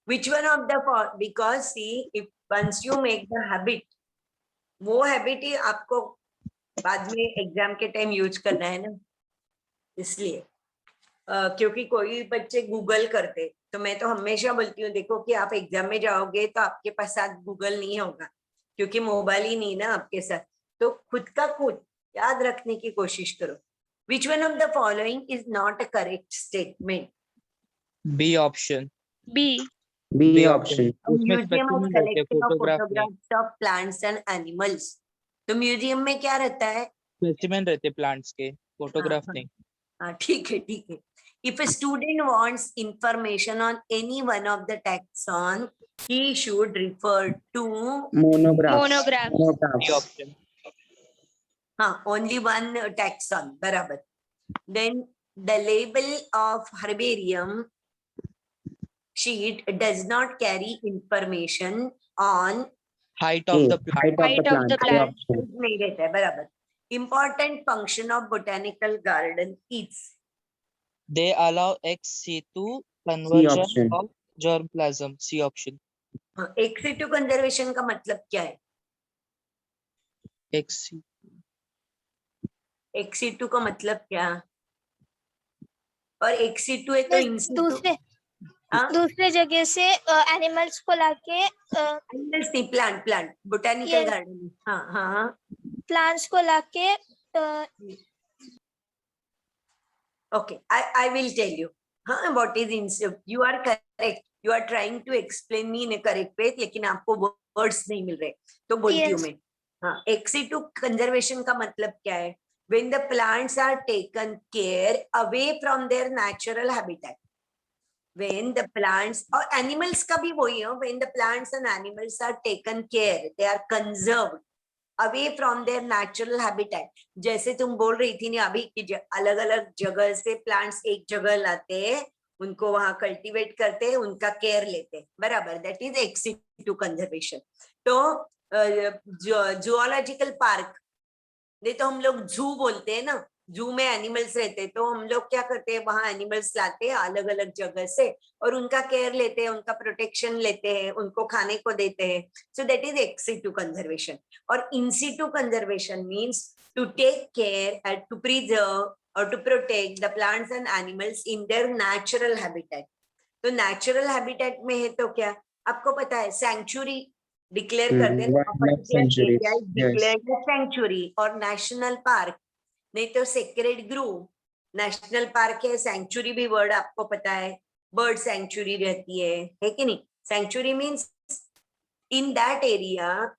Which one of the because see, if once you make the habit, वो हैबिट ही आपको बाद में एग्जाम के टाइम यूज करना है ना, इसलिए क्योंकि कोई बच्चे गूगल करते, तो मैं तो हमेशा बोलती हूँ देखो कि आप एग्जाम में जाओगे तो आपके पास साथ गूगल नहीं होगा, क्योंकि मोबाइल ही नहीं ना आपके साथ, तो खुद का खुद याद रखने की कोशिश करो. Which one of the following is not a correct statement? B option. B. B option. A उसमें museum has specimen रहते हैं, collection of photograph नहीं. photographs of plants and animals. तो म्यूजियम में क्या रहता है? Specimen रहते plants के, photograph नहीं. हाँ, ठीक है, ठीक है. If a student wants information on any one of the taxon, he should refer to Monographs. Monographs. B Monographs. option. हाँ, only one taxon, बराबर. Then the label of herbarium sheet does not carry information on Height of A. the plant. Height of the A plant. option. नहीं रहता है, बराबर. Important function of botanical garden is They allow ex situ option. conversion of germplasm. C option. ex situ conservation का मतलब क्या है? Ex situ. ex situ का मतलब क्या? और ex situ है तो in situ. दूसरे जगह से एनिमल्स को लाके Animals नहीं, plant botanical Yes. garden. हाँ हाँ. प्लांट्स को लाके Okay, I will tell you. हाँ, what is in situ? You are correct. You are trying to explain me in a correct way, लेकिन आपको words नहीं मिल रहे, तो बोलती हूँ Yes. मैं. हाँ, ex situ conservation का मतलब क्या है? When the plants are taken care away from their natural habitat. When the plants or animals का भी वही है, when the plants and animals are taken care, they are conserved away from their natural habitat. जैसे तुम बोल रही थी ना अभी कि अलग अलग जगह से प्लांट्स एक जगह लाते हैं, उनको वहां कल्टीवेट करते हैं, उनका केयर लेते हैं, बराबर. That is ex situ conservation. तो जूलॉजिकल पार्क, नहीं तो हम लोग जू बोलते हैं ना, जू में एनिमल्स रहते हैं, तो हम लोग क्या करते हैं, वहां एनिमल्स लाते हैं अलग अलग जगह से और उनका केयर लेते हैं, उनका प्रोटेक्शन लेते हैं, उनको खाने को देते हैं. So that is ex situ conservation. और in situ conservation means to take care and to preserve or to protect the plants and animals in their natural habitat. तो natural habitat में है तो क्या आपको पता है, sanctuary डिक्लेयर कर दें, wildlife sanctuaries. डिक्लेयर्ड sanctuary और नेशनल पार्क, नहीं तो सेक्रेड ग्रूव. नेशनल पार्क है, सेंचुरी भी वर्ड आपको पता है, बर्ड सेंचुरी रहती है कि नहीं? Sanctuary means in that area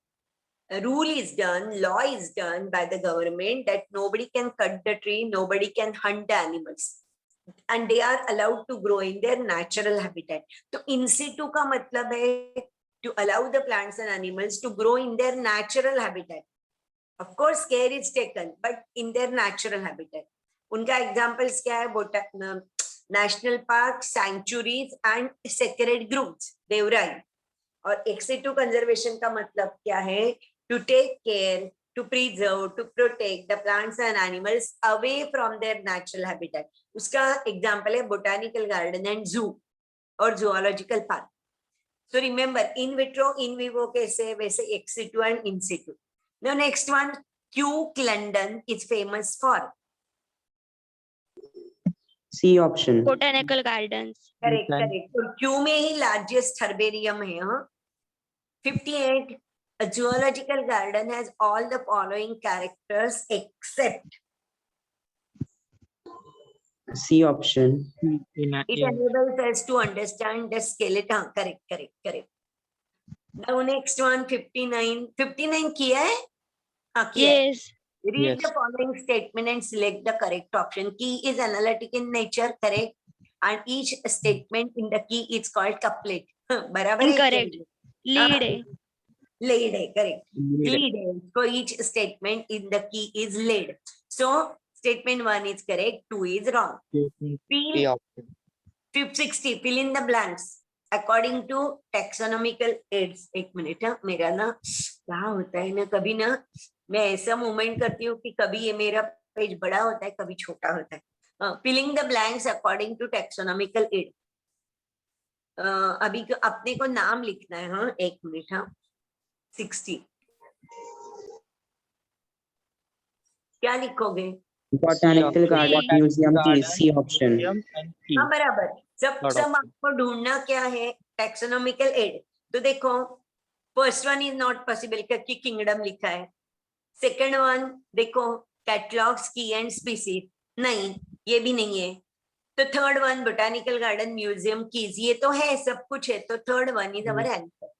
rule is done, law is done by the government that nobody can cut the tree, nobody can hunt the animals, and they are allowed to grow in their natural habitat. तो in situ का मतलब है to allow the plants and animals to grow in their natural habitat. Of course, care is taken, but in their natural habitat. उनका examples क्या है? National parks, sanctuaries and sacred groves, देवराई. और ex situ conservation का मतलब क्या है? To take care, to preserve, to protect the plants and animals away from their natural habitat. उसका example है botanical garden and zoo और zoological park. So remember, in vitro, in vivo कैसे, वैसे ex situ and in situ. Now next one, Kew London is famous for. C option. Botanical gardens. Correct, correct. तो Kew में ही largest herbarium है, हाँ. 58. A zoological garden has all the following characters except. C option. It enables us to understand the skeleton. Correct, correct, correct. Now next one, 59. 59 किया है? हाँ, किया है. Yes. Read Yes. the following statement and select the correct option. Key is analytic in nature, correct? And each statement in the key is called couplet. बराबर है? Incorrect. Lead है. Lead है, correct. Lead है. So each statement in the key is lead. So statement 1 is correct, 2 is wrong. A Feel, option. 60 fill in the blanks according to taxonomical aids. एक मिनट, मेरा ना क्या होता है ना, कभी ना मैं ऐसा मूवमेंट करती हूँ कि कभी ये मेरा पेज बड़ा होता है, कभी छोटा होता है. Filling the blanks according to taxonomical aid. अभी अपने को नाम लिखना है. हाँ, एक मिनट. हाँ, 60 क्या लिखोगे? Botanical Garden Museum की C option. हाँ, बराबर. सब आपको ढूंढना क्या है? Taxonomical aid. तो देखो, first one is not possible क्योंकि किंगडम लिखा है. सेकंड वन देखो, कैटलॉग्स की एंड स्पीसीज, नहीं, ये भी नहीं है. तो third one botanical garden museum keys, ये तो है, सब कुछ है. तो third one is our answer.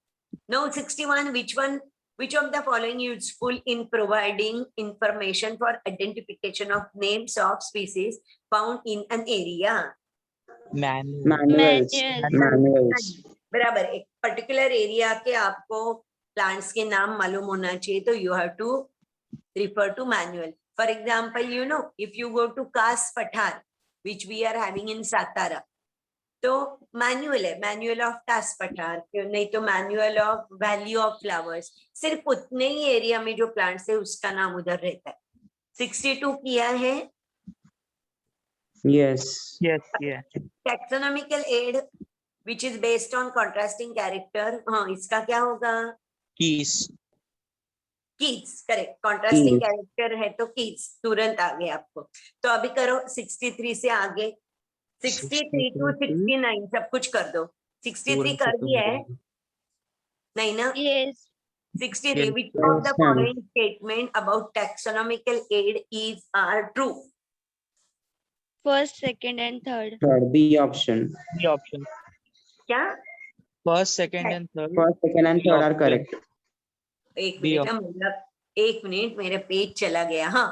Now 61, which of the following useful in providing information for identification of names of species found in an area? Manuals. Manuals. बराबर. एक particular area के आपको प्लांट्स के नाम मालूम होना चाहिए, तो you have to refer to manual. For example, you know, if you go to Kas Pathar, which we are having in Satara, तो मैनुअल है, मैनुअल ऑफ टास पठार, नहीं तो manual of valley of flowers. सिर्फ उतने ही एरिया में जो plants है उसका नाम उधर रहता है. 62 किया है. Yes. Taxonomical aid which is based on contrasting character. हाँ, इसका क्या होगा? Keys. Keats, correct. Contrasting Keats. Character है तो कीट्स तुरंत आ गया आपको. तो अभी करो 63 से आगे. 63 to 69 सब कुछ कर दो. 63 कर दिया है, नहीं ना? Yes. 63. Which of the following statement about taxonomical aid are true? First, second, and third. Third B option. क्या? First, second, and third. First, second, and third are correct. एक मिनट, मतलब एक मिनट, मेरा पेज चला गया. हाँ,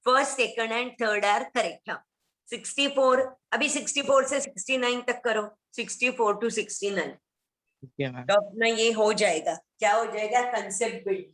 first, second and third are correct. हाँ, 64. अभी 64 से 69 तक करो. 64 to 69. Okay, ma'am. तो अपना ये हो जाएगा. क्या हो जाएगा? Concept build.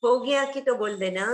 हो गया कि तो बोल देना.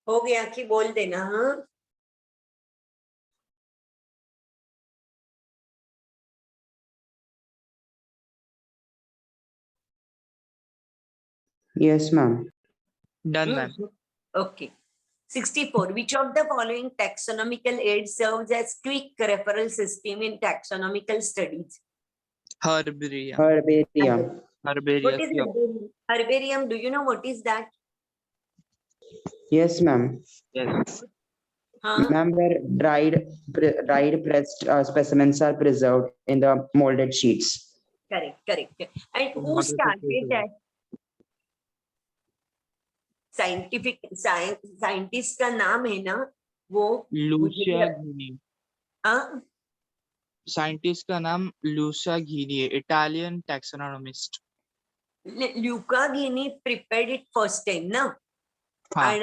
हो गया कि बोल देना. हाँ. Yes, ma'am. Done, ma'am. Okay. 64. Which of the following taxonomical aids serves as quick referral system in taxonomical studies? Herbarium. Herbarium. What is Herbarium. Yeah. herbarium? Herbarium, do you know what is that? Yes, ma'am. Yes. Huh? Ma'am, where dried pressed specimens are preserved in the molded sheets. Correct, correct. And who Not a started potato. that? Scientist का नाम है ना वो Lucia घिनी. हाँ scientist का नाम Lucia घिनी है, Italian taxonomist. Luca Guinea prepared it first time ना. हाँ.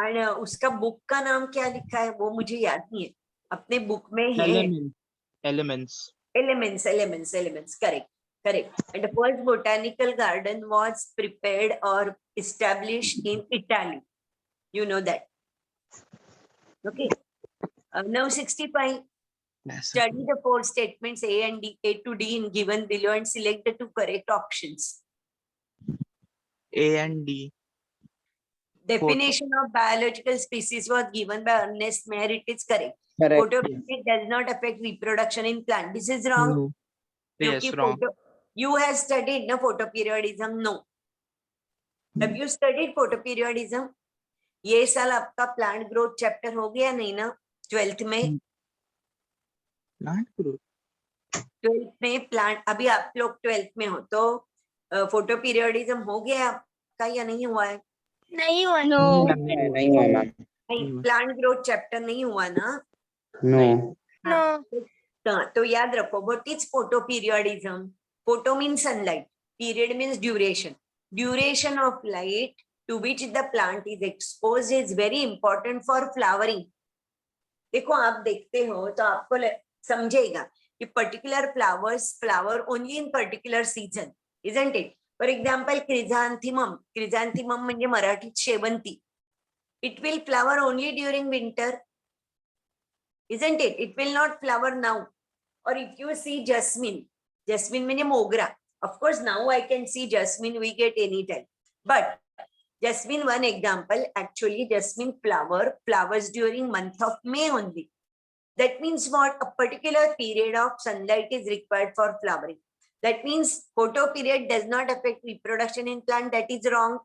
and उसका बुक का नाम क्या लिखा है वो मुझे याद नहीं है. अपने बुक में है Elements. elements. Correct. And the first botanical garden was prepared or established in Italy. You know that. Okay. Now 65. Yes. Study the four statements A to D in given below and select the two correct options. A and D. Definition of biological species was given by Ernest Mayr. It is correct. Correct. Photosynthesis does not affect reproduction in plant. This is wrong. No. Yes, Kyunki wrong. You have studied no photoperiodism. No. Have you studied photoperiodism? ये साल आपका plant growth chapter हो गया नहीं ना 12th में? Plant growth. 12th में plant अभी आप लोग 12th में हो तो फोटोपीरियोडिज्म हो गया आपका या नहीं हुआ है? नहीं हुआ. No. नहीं हुआ, ma'am. नहीं, प्लांट ग्रोथ चैप्टर नहीं हुआ ना. No. No. तो याद रखो what is photoperiodism. Photo means sunlight, period means duration of light to which the plant is exposed is very important for flowering. देखो आप देखते हो तो आपको समझेगा कि particular flowers flower only in particular season, isn't it? For example, chrysanthemum म्हणजे मराठीत शेवंती. It will flower only during winter, isn't it? It will not flower now. Or if you see jasmine म्हणजे मोगरा. Of course, now I can see jasmine we get anytime. But Jasmine, one example, actually jasmine flowers during month of May only. That means what? A particular period of sunlight is required for flowering. That means photo period does not affect reproduction in plant. That is wrong.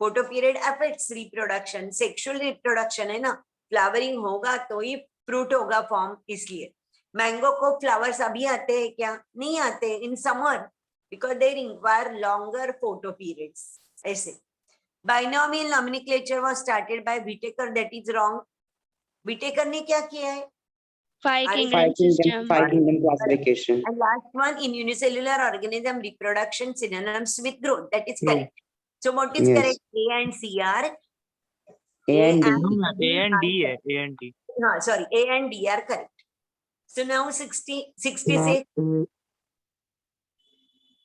Photo period affects reproduction, sexual reproduction है ना. Flowering होगा तो ही fruit होगा form, इसलिए. Mango को flowers अभी आते हैं क्या? नहीं आते. In summer, because they require longer photo periods. ऐसे. Binomial nomenclature was started by Whittaker. That is wrong. Whittaker ने क्या किया है? Five Five kingdom system. Five kingdom classification. And last one, in unicellular organism, reproduction synonyms with growth. That is True. correct. So what is Yes. correct? A and C are. A and D. No, ma'am, A and D है, A and D. No, sorry, A and D are correct. So now 66.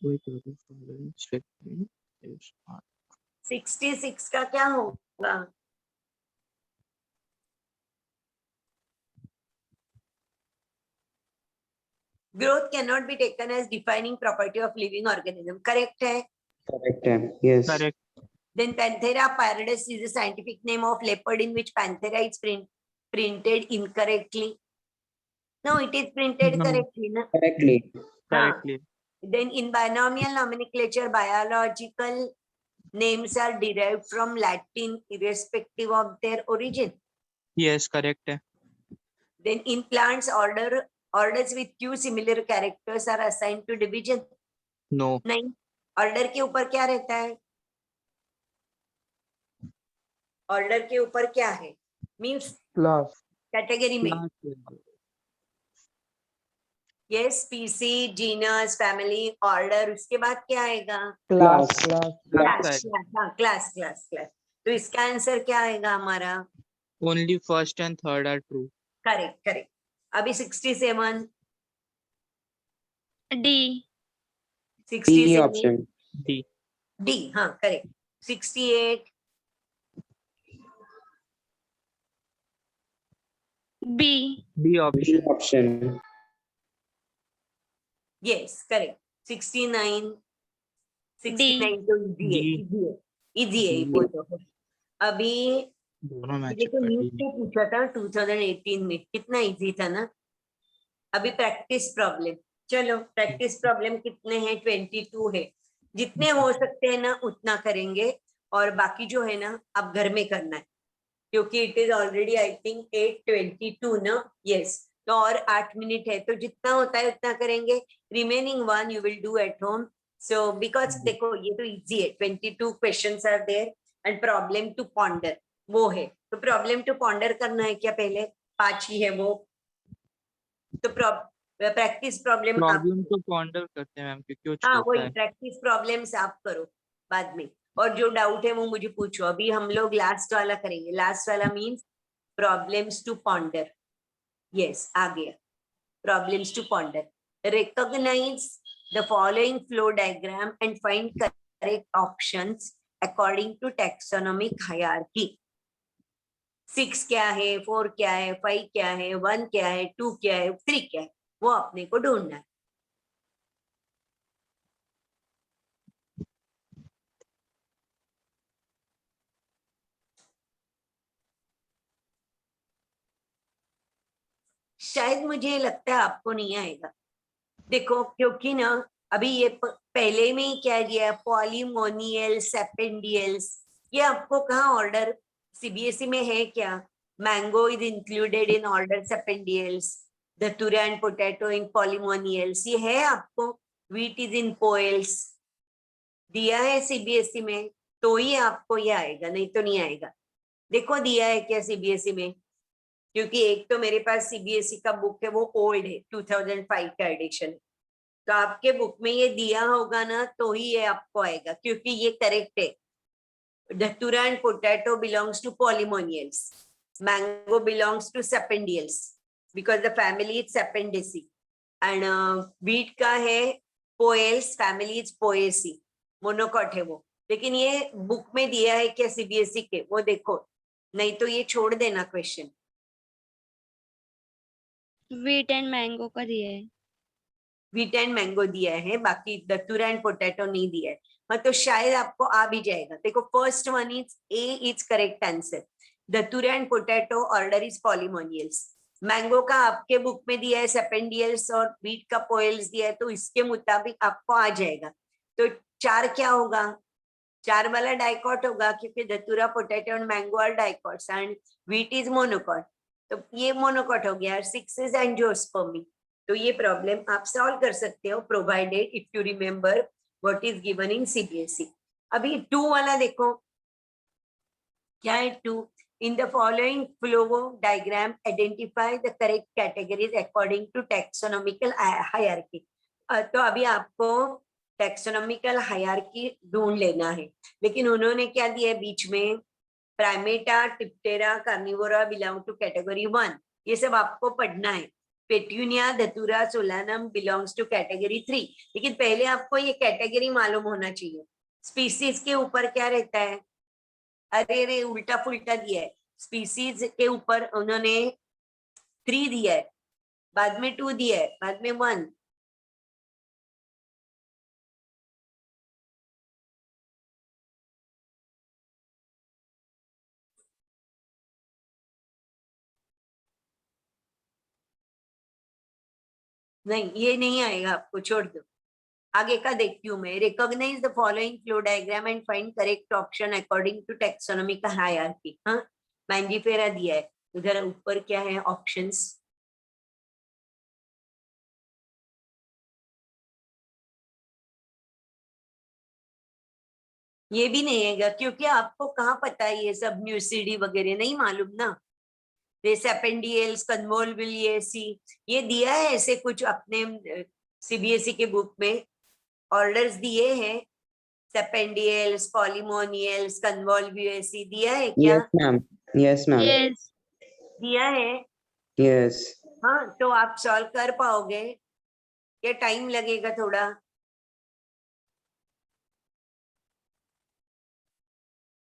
Wait, the following statement is not. 66 का क्या होगा? Growth cannot be taken as defining property of living organism. Correct है? Correct. Yes. Correct. Then Panthera pardus is the scientific name of leopard in which Panthera is printed incorrectly. No, it is printed No. correctly. Na? Correctly. Correctly. Then in binomial nomenclature, biological names are derived from Latin irrespective of their origin. Yes, correct है. Then in plants, orders with few similar characters are assigned to division. No. नहीं, order के ऊपर क्या रहता है? Order के ऊपर क्या है? Means Class. category में. Class. Yes, species, genus, family, order. उसके बाद क्या आएगा? Class. Class. Class. तो इसका आंसर क्या आएगा हमारा? Only first and third are true. Correct. अभी 67. D. 67. D option. D. D, हाँ, correct. 68. B. B option. B option. Yes, correct. 69. 69 तो easy है, D. वो तो है. अभी दोनों मैच देखो न्यूज पे पूछा था 2018 में, कितना इजी था ना. अभी प्रैक्टिस प्रॉब्लम. चलो प्रैक्टिस प्रॉब्लम कितने हैं? 22 है. जितने हो सकते हैं ना उतना करेंगे, और बाकी जो है ना अब घर में करना है, क्योंकि it is already I think 8:22 ना. यस, तो और 8 मिनट है, तो जितना होता है उतना करेंगे. Remaining one you will do at home. So because देखो ये तो इजी है. 22 questions are there and problem to ponder वो है. तो प्रॉब्लम टू पॉन्डर करना है क्या? पहले 5 ही है वो. तो प्रैक्टिस प्रॉब्लम तो पॉन्डर करते हैं मैम, क्योंकि वो हाँ छोटा वही है. प्रैक्टिस प्रॉब्लम्स आप करो बाद में, और जो डाउट है वो मुझे पूछो. अभी हम लोग लास्ट वाला करेंगे. लास्ट वाला means problems to ponder. Yes, आ गया. Problems to ponder. Recognise the following flow diagram and find correct options according to taxonomic hierarchy. 6 क्या है, 4 क्या है, 5 क्या है, 1 क्या है, 2 क्या है, 3 क्या है, वो अपने को ढूंढना है. शायद मुझे लगता है आपको नहीं आएगा. देखो क्योंकि ना अभी ये पहले में ही क्या दिया, पॉलीमोनियल सेपेंडियल्स. ये आपको कहाँ ऑर्डर सीबीएसई में है क्या? Mango is included in order sapindales, datura and potato in Polemoniales. ये है आपको. व्हीट इज इन पोएल्स दिया है सीबीएसई में, तो ही आपको ये आएगा, नहीं तो नहीं आएगा. देखो दिया है क्या सीबीएसई में? क्योंकि एक तो मेरे पास सीबीएसई का बुक है वो ओल्ड है, 2005 का एडिशन. तो आपके बुक में ये दिया होगा ना तो ही ये आपको आएगा, क्योंकि ये करेक्ट है. Datura and potato belongs to polemoniales. Mango belongs to sapindales because the family is sapindaceae. And wheat का है poales, family is poaceae, monocot है वो. लेकिन ये बुक में दिया है क्या सीबीएसई के, वो देखो, नहीं तो ये छोड़ देना क्वेश्चन. Wheat and mango का दिया है. व्हीट एंड मैंगो दिया है, बाकी धतूरा एंड पोटैटो नहीं दिया है. हाँ तो शायद आपको आ भी जाएगा। देखो first one is a is correct answer. Datura and potato order is polemoniales. Mango का आपके बुक में दिया है सेपेंडियल्स और बीट का पोएल्स दिया है, तो इसके मुताबिक आपको आ जाएगा। तो 4 क्या होगा? 4 वाला डाइकॉट होगा, क्योंकि datura potato and mango are dicots and wheat is monocot, तो ये मोनोकॉट हो गया। 6 इज एंजियोस्पर्मी। तो ये प्रॉब्लम आप सॉल्व कर सकते हो provided if you remember what is given in CBSE. अभी 2 वाला देखो क्या है। 2 in the following flow diagram identify the correct categories according to taxonomical hierarchy। तो अभी आपको टैक्सोनॉमिकल हायरार्की ढूंढ लेना है, लेकिन उन्होंने क्या दिया है बीच में? Primata, diptera, carnivora belong to category 1। ये सब आपको पढ़ना है। पेट्यूनिया, धतूरा, सोलानम बिलोंग्स टू कैटेगरी 3। लेकिन पहले आपको ये कैटेगरी मालूम होना चाहिए। स्पीसीज के ऊपर क्या रहता है? अरे रे उल्टा फुल्टा दिया है। स्पीसीज के ऊपर उन्होंने 3 दिया है, बाद में 2 दिया है, बाद में 1। नहीं ये नहीं आएगा आपको, छोड़ दो। आगे का देखती हूँ मैं। Recognize the following flow diagram and find correct option according to taxonomical hierarchy. हाँ मैंजीफेरा दिया है, उधर ऊपर क्या है ऑप्शंस? ये भी नहीं है, क्योंकि आपको कहाँ पता है ये सब? म्यूसिडी वगैरह नहीं मालूम ना। रेसेपेंडियल्स, कन्वोल्वुलिएसी, ये दिया है ऐसे कुछ अपने सीबीएसई के बुक में ऑर्डर्स दिए हैं। सेपेंडियल्स, पॉलीमोनियल्स, कन्वोल्वुएसी दिया है क्या? Yes ma'am, yes ma'am, Yes. दिया है। यस। हाँ तो आप सॉल्व कर पाओगे या टाइम लगेगा थोड़ा?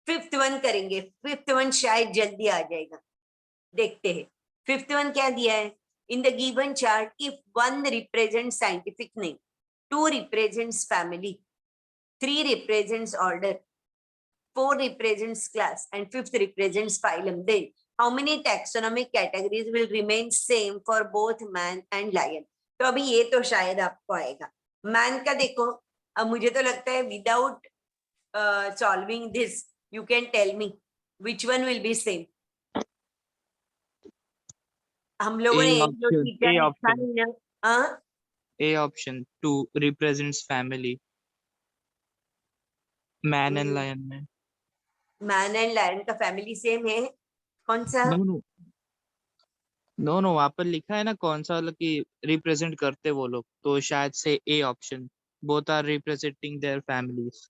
फिफ्थ वन करेंगे। फिफ्थ वन शायद जल्दी आ जाएगा, देखते हैं। फिफ्थ वन क्या दिया है? In the given chart if 1 represents scientific name, 2 represents family, 3 represents order, 4 represents class, and 5th represents phylum, then how many taxonomic categories will remain same for both man and lion? तो अभी ये तो शायद आपको आएगा। Man का देखो, अब मुझे तो लगता है without solving this you can tell me which one will be same. हम लोगों ने एक जो टीचर लिखा है ना, A option 2 represents family, man and lion में। मैन एंड लायन का फैमिली सेम है? कौन सा? नो वहां पर लिखा है ना कौन सा वाला कि रिप्रेजेंट करते वो लोग, तो शायद से A option, both are representing their families.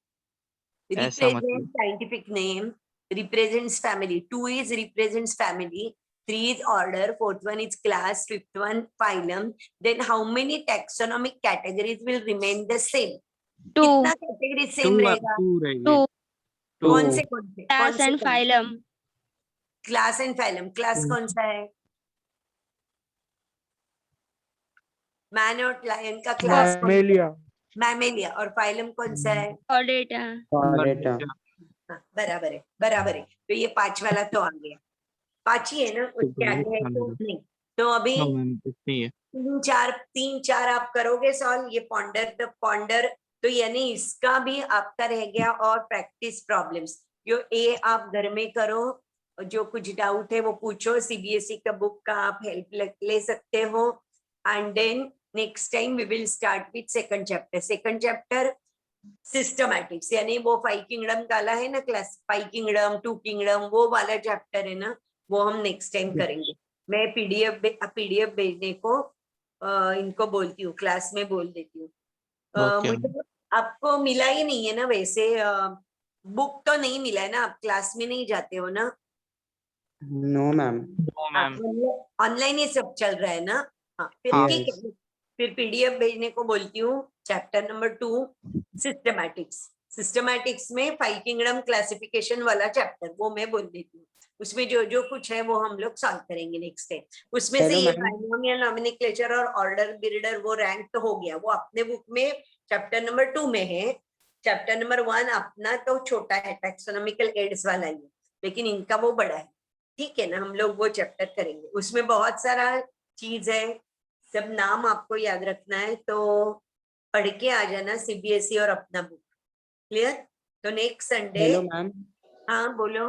ऐसा Represents मतलब scientific name, represents family. 2 is represents family, 3 is order, 4th one is class, 5th one phylum. Then how many taxonomic categories will remain the same? 2. कितना category same रहेगा? 2 रहेगी। 2. कौन से कौन से? Class and phylum. Class and phylum. Class कौन सा है? मैन और लायन का क्लास मैमेलिया। और फाइलम कौन सा है? Chordata. Chordata। हाँ, बराबर है, बराबर है। तो ये 5 वाला तो आ गया। 5 ही है ना, उसके आगे है तो नहीं। तो अभी 3-4 आप करोगे सॉल्व। ये पॉन्डर तो यानी इसका भी आपका रह गया। और प्रैक्टिस प्रॉब्लम्स जो ए आप घर में करो, जो कुछ डाउट है वो पूछो। सीबीएसई का बुक का आप हेल्प ले सकते हो। And then next time we will start with second chapter. Second chapter systematics, यानी वो 5 किंगडम डाला है ना क्लास, 5 किंगडम 2 किंगडम, वो वाला चैप्टर है ना, वो हम नेक्स्ट टाइम करेंगे। मैं पीडीएफ भेजने को इनको बोलती हूँ, क्लास में बोल देती हूँ। मुझे तो आपको मिला ही नहीं है ना वैसे, बुक तो नहीं मिला है ना? आप क्लास में नहीं जाते हो ना? No ma'am. ऑनलाइन ही सब चल रहा है ना? हाँ फिर ठीक है, फिर पीडीएफ भेजने को बोलती हूँ। Chapter number 2 systematics. सिस्टमैटिक्स में 5 किंगडम क्लासिफिकेशन वाला चैप्टर, वो मैं बोल देती हूँ। उसमें जो जो कुछ है वो हम लोग सॉल्व करेंगे नेक्स्ट टाइम। उसमें से ये बाइनोमियल नॉमेनक्लेचर और ऑर्डर बिल्डर वो रैंक तो हो गया, वो अपने बुक में चैप्टर नंबर 2 में है। चैप्टर नंबर 1 अपना तो छोटा है, टैक्सोनॉमिकल एड्स वाला ही, लेकिन इनका वो बड़ा है। ठीक है ना, हम लोग वो चैप्टर करेंगे, उसमें बहुत सारा चीज है, सब नाम आपको याद रखना है, तो पढ़ के आ जाना सीबीएसई और अपना बुक। क्लियर? तो नेक्स्ट संडे। Hello ma'am. हाँ बोलो।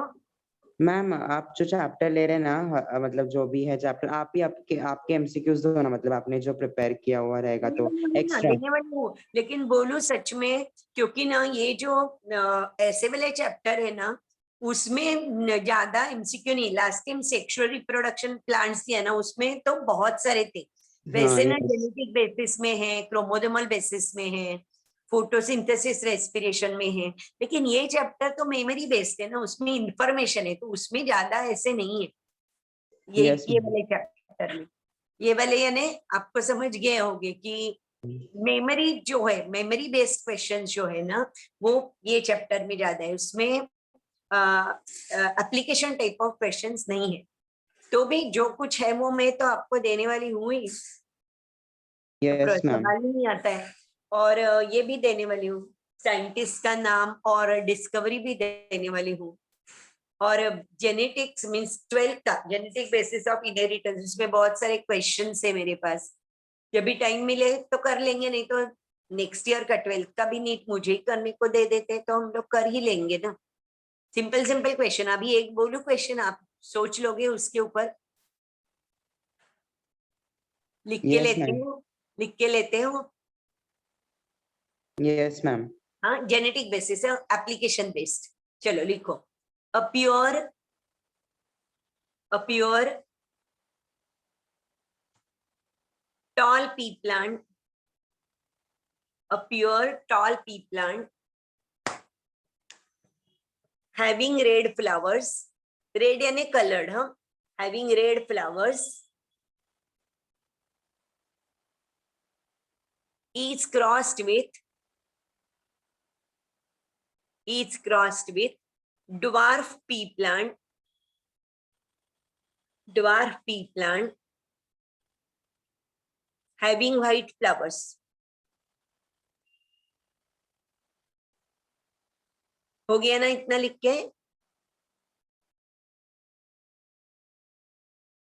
मैम आप जो चैप्टर ले रहे हैं ना, मतलब जो भी है चैप्टर, आप ही आपके एमसीक्यूज दो ना, मतलब आपने जो प्रिपेयर किया हुआ रहेगा तो एक्स्ट्रा। देने वाली हूँ, लेकिन बोलूं सच में, क्योंकि ना ये जो ऐसे वाले चैप्टर है ना, उसमें ज्यादा एमसीक्यू नहीं। Last time sexual reproduction plants दिया ना, उसमें तो बहुत सारे थे। वैसे ना जेनेटिक बेसिस में है, क्रोमोसोमल बेसिस में है, फोटोसिंथेसिस रेस्पिरेशन में है, लेकिन ये चैप्टर तो मेमोरी बेस्ड है ना, उसमें इंफॉर्मेशन है, तो उसमें ज्यादा ऐसे नहीं है। ये वाले चैप्टर में, ये वाले यानी आपको समझ गए होंगे कि मेमोरी जो है, मेमोरी बेस्ड क्वेश्चन जो है ना, वो ये चैप्टर में ज्यादा है, उसमें एप्लीकेशन टाइप ऑफ क्वेश्चंस नहीं है। तो भी जो कुछ है वो मैं तो आपको देने वाली हूँ ही, यस मैम। सवाल ही नहीं आता है। और ये भी देने वाली हूँ, साइंटिस्ट का नाम और डिस्कवरी भी देने वाली हूँ। और जेनेटिक्स मींस 12th का जेनेटिक बेसिस ऑफ इनहेरिटेंस, उसमें बहुत सारे क्वेश्चंस है मेरे पास। जब भी टाइम मिले तो कर लेंगे, नहीं तो नेक्स्ट ईयर का 12th का भी नीट मुझे ही करने को दे देते तो हम लोग कर ही लेंगे ना। सिंपल सिंपल क्वेश्चन, अभी एक बोलू क्वेश्चन, आप सोच लोगे उसके ऊपर, लिख के Yes, लेते ma'am. हो, लिख के लेते हो। Yes ma'am. हाँ, जेनेटिक बेसिस है, एप्लीकेशन बेस्ड। चलो लिखो, a pure tall pea plant, a pure tall pea plant having red flowers, red यानी colored, huh? Having red flowers is crossed with dwarf pea plant having white flowers. हो गया ना इतना लिख के?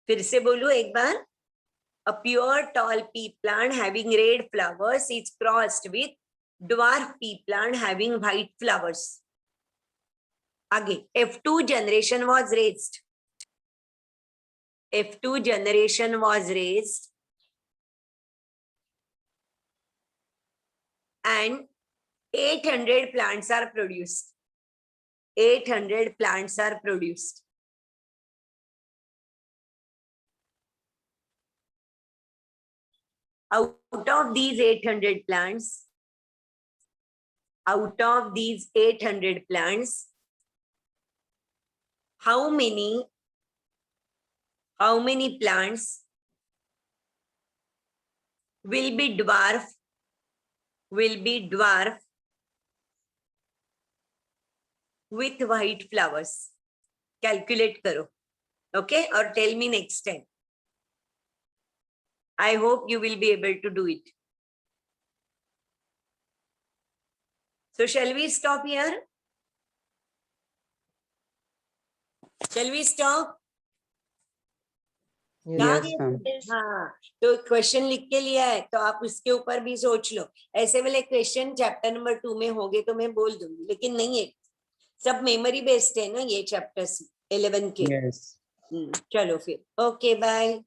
फिर से बोलू एक बार, a pure tall pea plant having red flowers is crossed with dwarf pea plant having white flowers. आगे, F2 generation was raised. F2 generation was raised and 800 plants are produced. 800 plants are produced. Out of these 800 plants, how many plants will be dwarf with white flowers? Calculate karo, okay, or tell me next time. I hope you will be able to do it. So shall we stop here? Shall we stop? Yes ma'am. हाँ, तो question लिख के लिया है तो आप उसके ऊपर भी सोच लो। ऐसे वाले क्वेश्चन चैप्टर नंबर 2 में होंगे तो मैं बोल दूंगी, लेकिन नहीं है, सब मेमोरी बेस्ड है ना ये चैप्टर्स 11 के। यस। चलो फिर, ओके बाय।